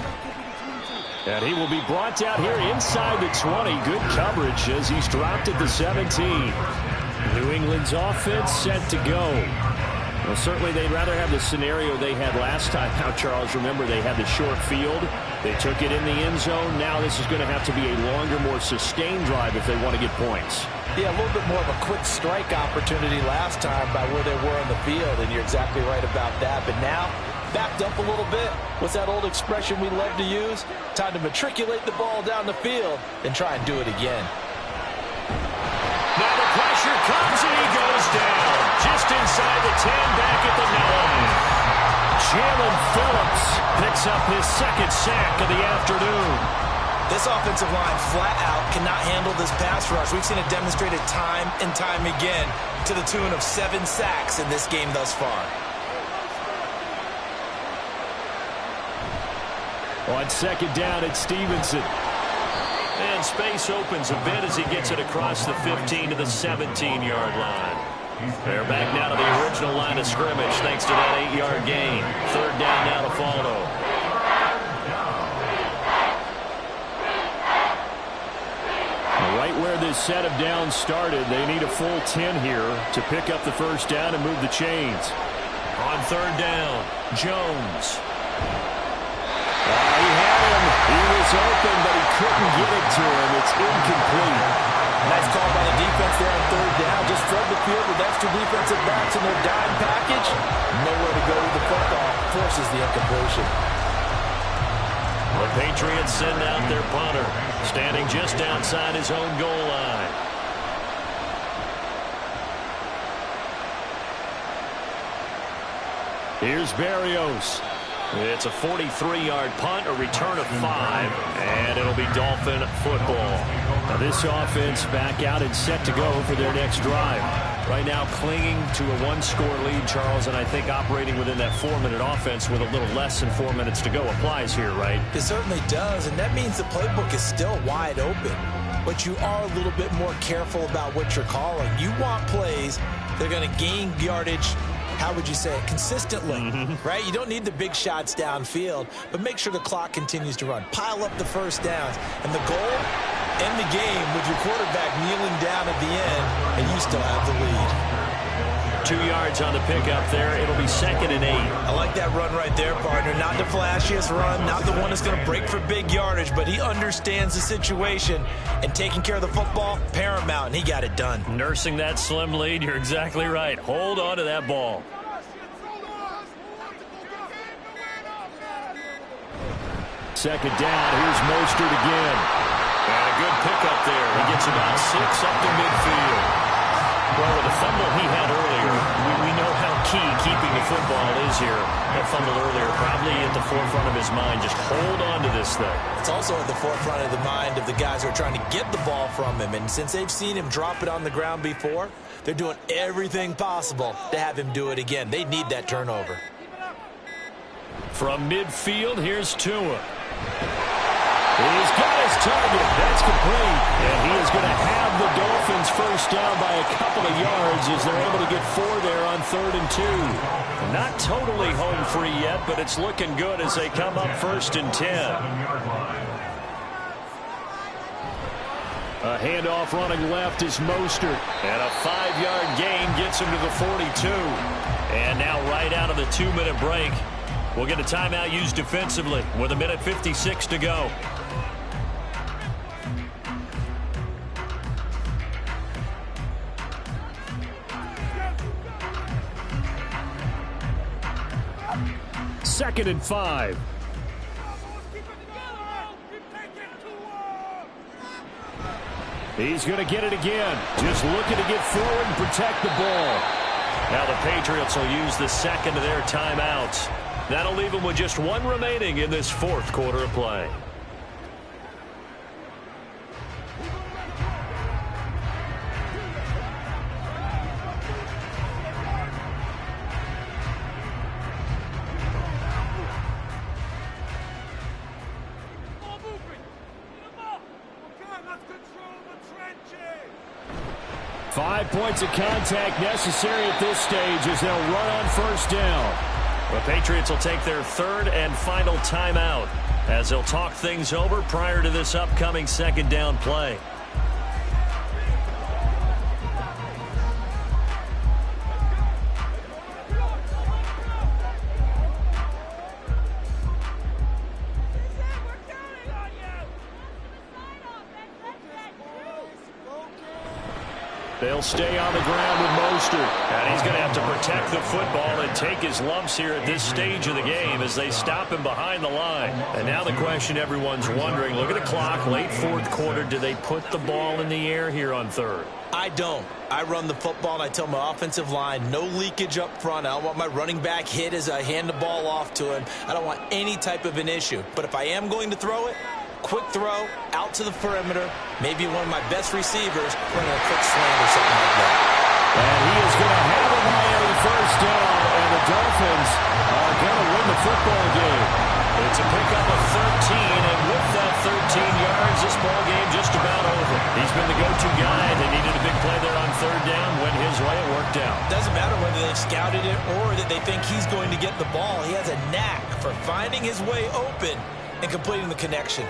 And he will be brought out here inside the 20. Good coverage as he's dropped at the 17. New England's offense set to go. Well, certainly they'd rather have the scenario they had last time. Now, Charles, remember they had the short field. They took it in the end zone. Now this is going to have to be a longer, more sustained drive if they want to get points. Yeah, a little bit more of a quick strike opportunity last time by where they were on the field, and you're exactly right about that. But now, backed up a little bit. What's that old expression we love to use? Time to matriculate the ball down the field and try and do it again. Now the pressure comes and he goes down. Just inside the 10, back at the 9. Jalen Phillips picks up his 2nd sack of the afternoon. This offensive line flat out cannot handle this pass rush. We've seen it demonstrated time and time again to the tune of 7 sacks in this game thus far. On 2nd down, it's Stevenson. And space opens a bit as he gets it across the 15 to the 17-yard line. They're back now to the original line of scrimmage thanks to that 8-yard gain. 3rd down now to follow. Right where this this set of downs started. They need a full 10 here to pick up the first down and move the chains. On third down, Jones. He had him. He was open, but he couldn't get it to him. It's incomplete. Nice call by the defense there on third down. Just flood the field with extra defensive backs in their dime package. Nowhere to go with the football. Forces the incompletion. The Patriots send out their punter, standing just outside his own goal line. Here's Berrios. It's a 43-yard punt, a return of 5, and it'll be Dolphin football. Now this offense back out and set to go for their next drive. Right now clinging to a one-score lead, Charles, and I think operating within that 4-minute offense with a little less than 4 minutes to go applies here, right? It certainly does, and that means the playbook is still wide open. But you are a little bit more careful about what you're calling. You want plays that are going to gain yardage, how would you say it, consistently, right? You don't need the big shots downfield, but make sure the clock continues to run. Pile up the first downs. And the goal, end the game with your quarterback kneeling down at the end, and you still have the lead. 2 yards on the pickup there. It'll be 2nd and 8. I like that run right there, partner. Not the flashiest run, not the one that's going to break for big yardage, but he understands the situation, and taking care of the football, paramount, and he got it done. Nursing that slim lead, you're exactly right. Hold on to that ball. Second down, here's Mostert again. And a good pickup there. He gets about 6 up to midfield. Well, with the fumble he had earlier, we know how key keeping the football is here. That fumble earlier probably at the forefront of his mind. Just hold on to this thing. It's also at the forefront of the mind of the guys who are trying to get the ball from him. And since they've seen him drop it on the ground before, they're doing everything possible to have him do it again. They need that turnover. From midfield, here's Tua. He's got his target. That's complete. And he is going to have the Dolphins first down by a couple of yards as they're able to get 4 there on 3rd and 2. Not totally home free yet, but it's looking good as they come up 1st and 10. A handoff running left is Mostert. And a 5-yard gain gets him to the 42. And now right out of the 2-minute break, we'll get a timeout used defensively with 1:56 to go. Second and 5. He's going to get it again. Just looking to get forward and protect the ball. Now the Patriots will use the second of their timeouts. That'll leave them with just 1 remaining in this 4th quarter of play. Five points of contact necessary at this stage as they'll run on first down. The Patriots will take their 3rd and final timeout as they'll talk things over prior to this upcoming 2nd down play. They'll stay on the ground with Mostert. And he's going to have to protect the football and take his lumps here at this stage of the game as they stop him behind the line. And now the question everyone's wondering, look at the clock, late 4th quarter, do they put the ball in the air here on 3rd? I don't. I run the football, and I tell my offensive line, no leakage up front. I don't want my running back hit as I hand the ball off to him. I don't want any type of an issue. But if I am going to throw it, quick throw, out to the perimeter, maybe one of my best receivers running a quick slant or something like that. And he is going to have a Miami first down, and the Dolphins are going to win the football game. It's a pickup of 13, and with that 13 yards, this ball game just about over. He's been the go-to guy. They needed a big play there on 3rd down. Went his way, it worked out. Doesn't matter whether they've scouted it or that they think he's going to get the ball. He has a knack for finding his way open and completing the connection.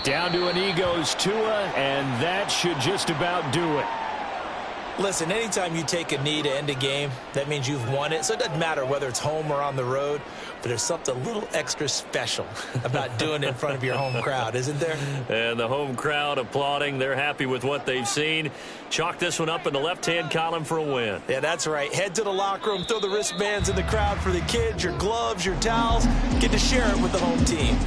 Down to a knee goes Tua, and that should just about do it. Listen, anytime you take a knee to end a game, that means you've won it. So it doesn't matter whether it's home or on the road, but there's something a little extra special about doing it in front of your home crowd, isn't there? And the home crowd applauding. They're happy with what they've seen. Chalk this one up in the left-hand column for a win. Yeah, that's right. Head to the locker room, throw the wristbands in the crowd for the kids, your gloves, your towels. Get to share it with the home team.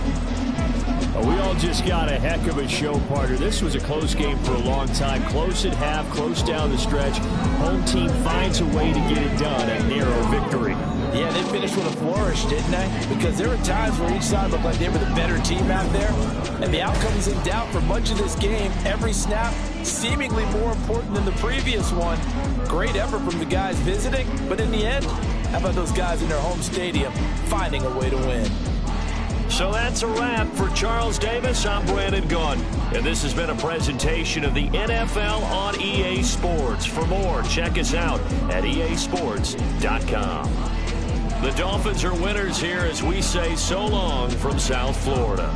We all just got a heck of a show, partner. This was a close game for a long time. Close at half, close down the stretch. Home team finds a way to get it done. A narrow victory. Yeah, they finished with a flourish, didn't they? Because there were times where each side looked like they were the better team out there. And the outcome was in doubt for much of this game. Every snap seemingly more important than the previous one. Great effort from the guys visiting. But in the end, how about those guys in their home stadium finding a way to win? So that's a wrap for Charles Davis. I'm Brandon Gaudin. And this has been a presentation of the NFL on EA Sports. For more, check us out at easports.com. The Dolphins are winners here as we say so long from South Florida.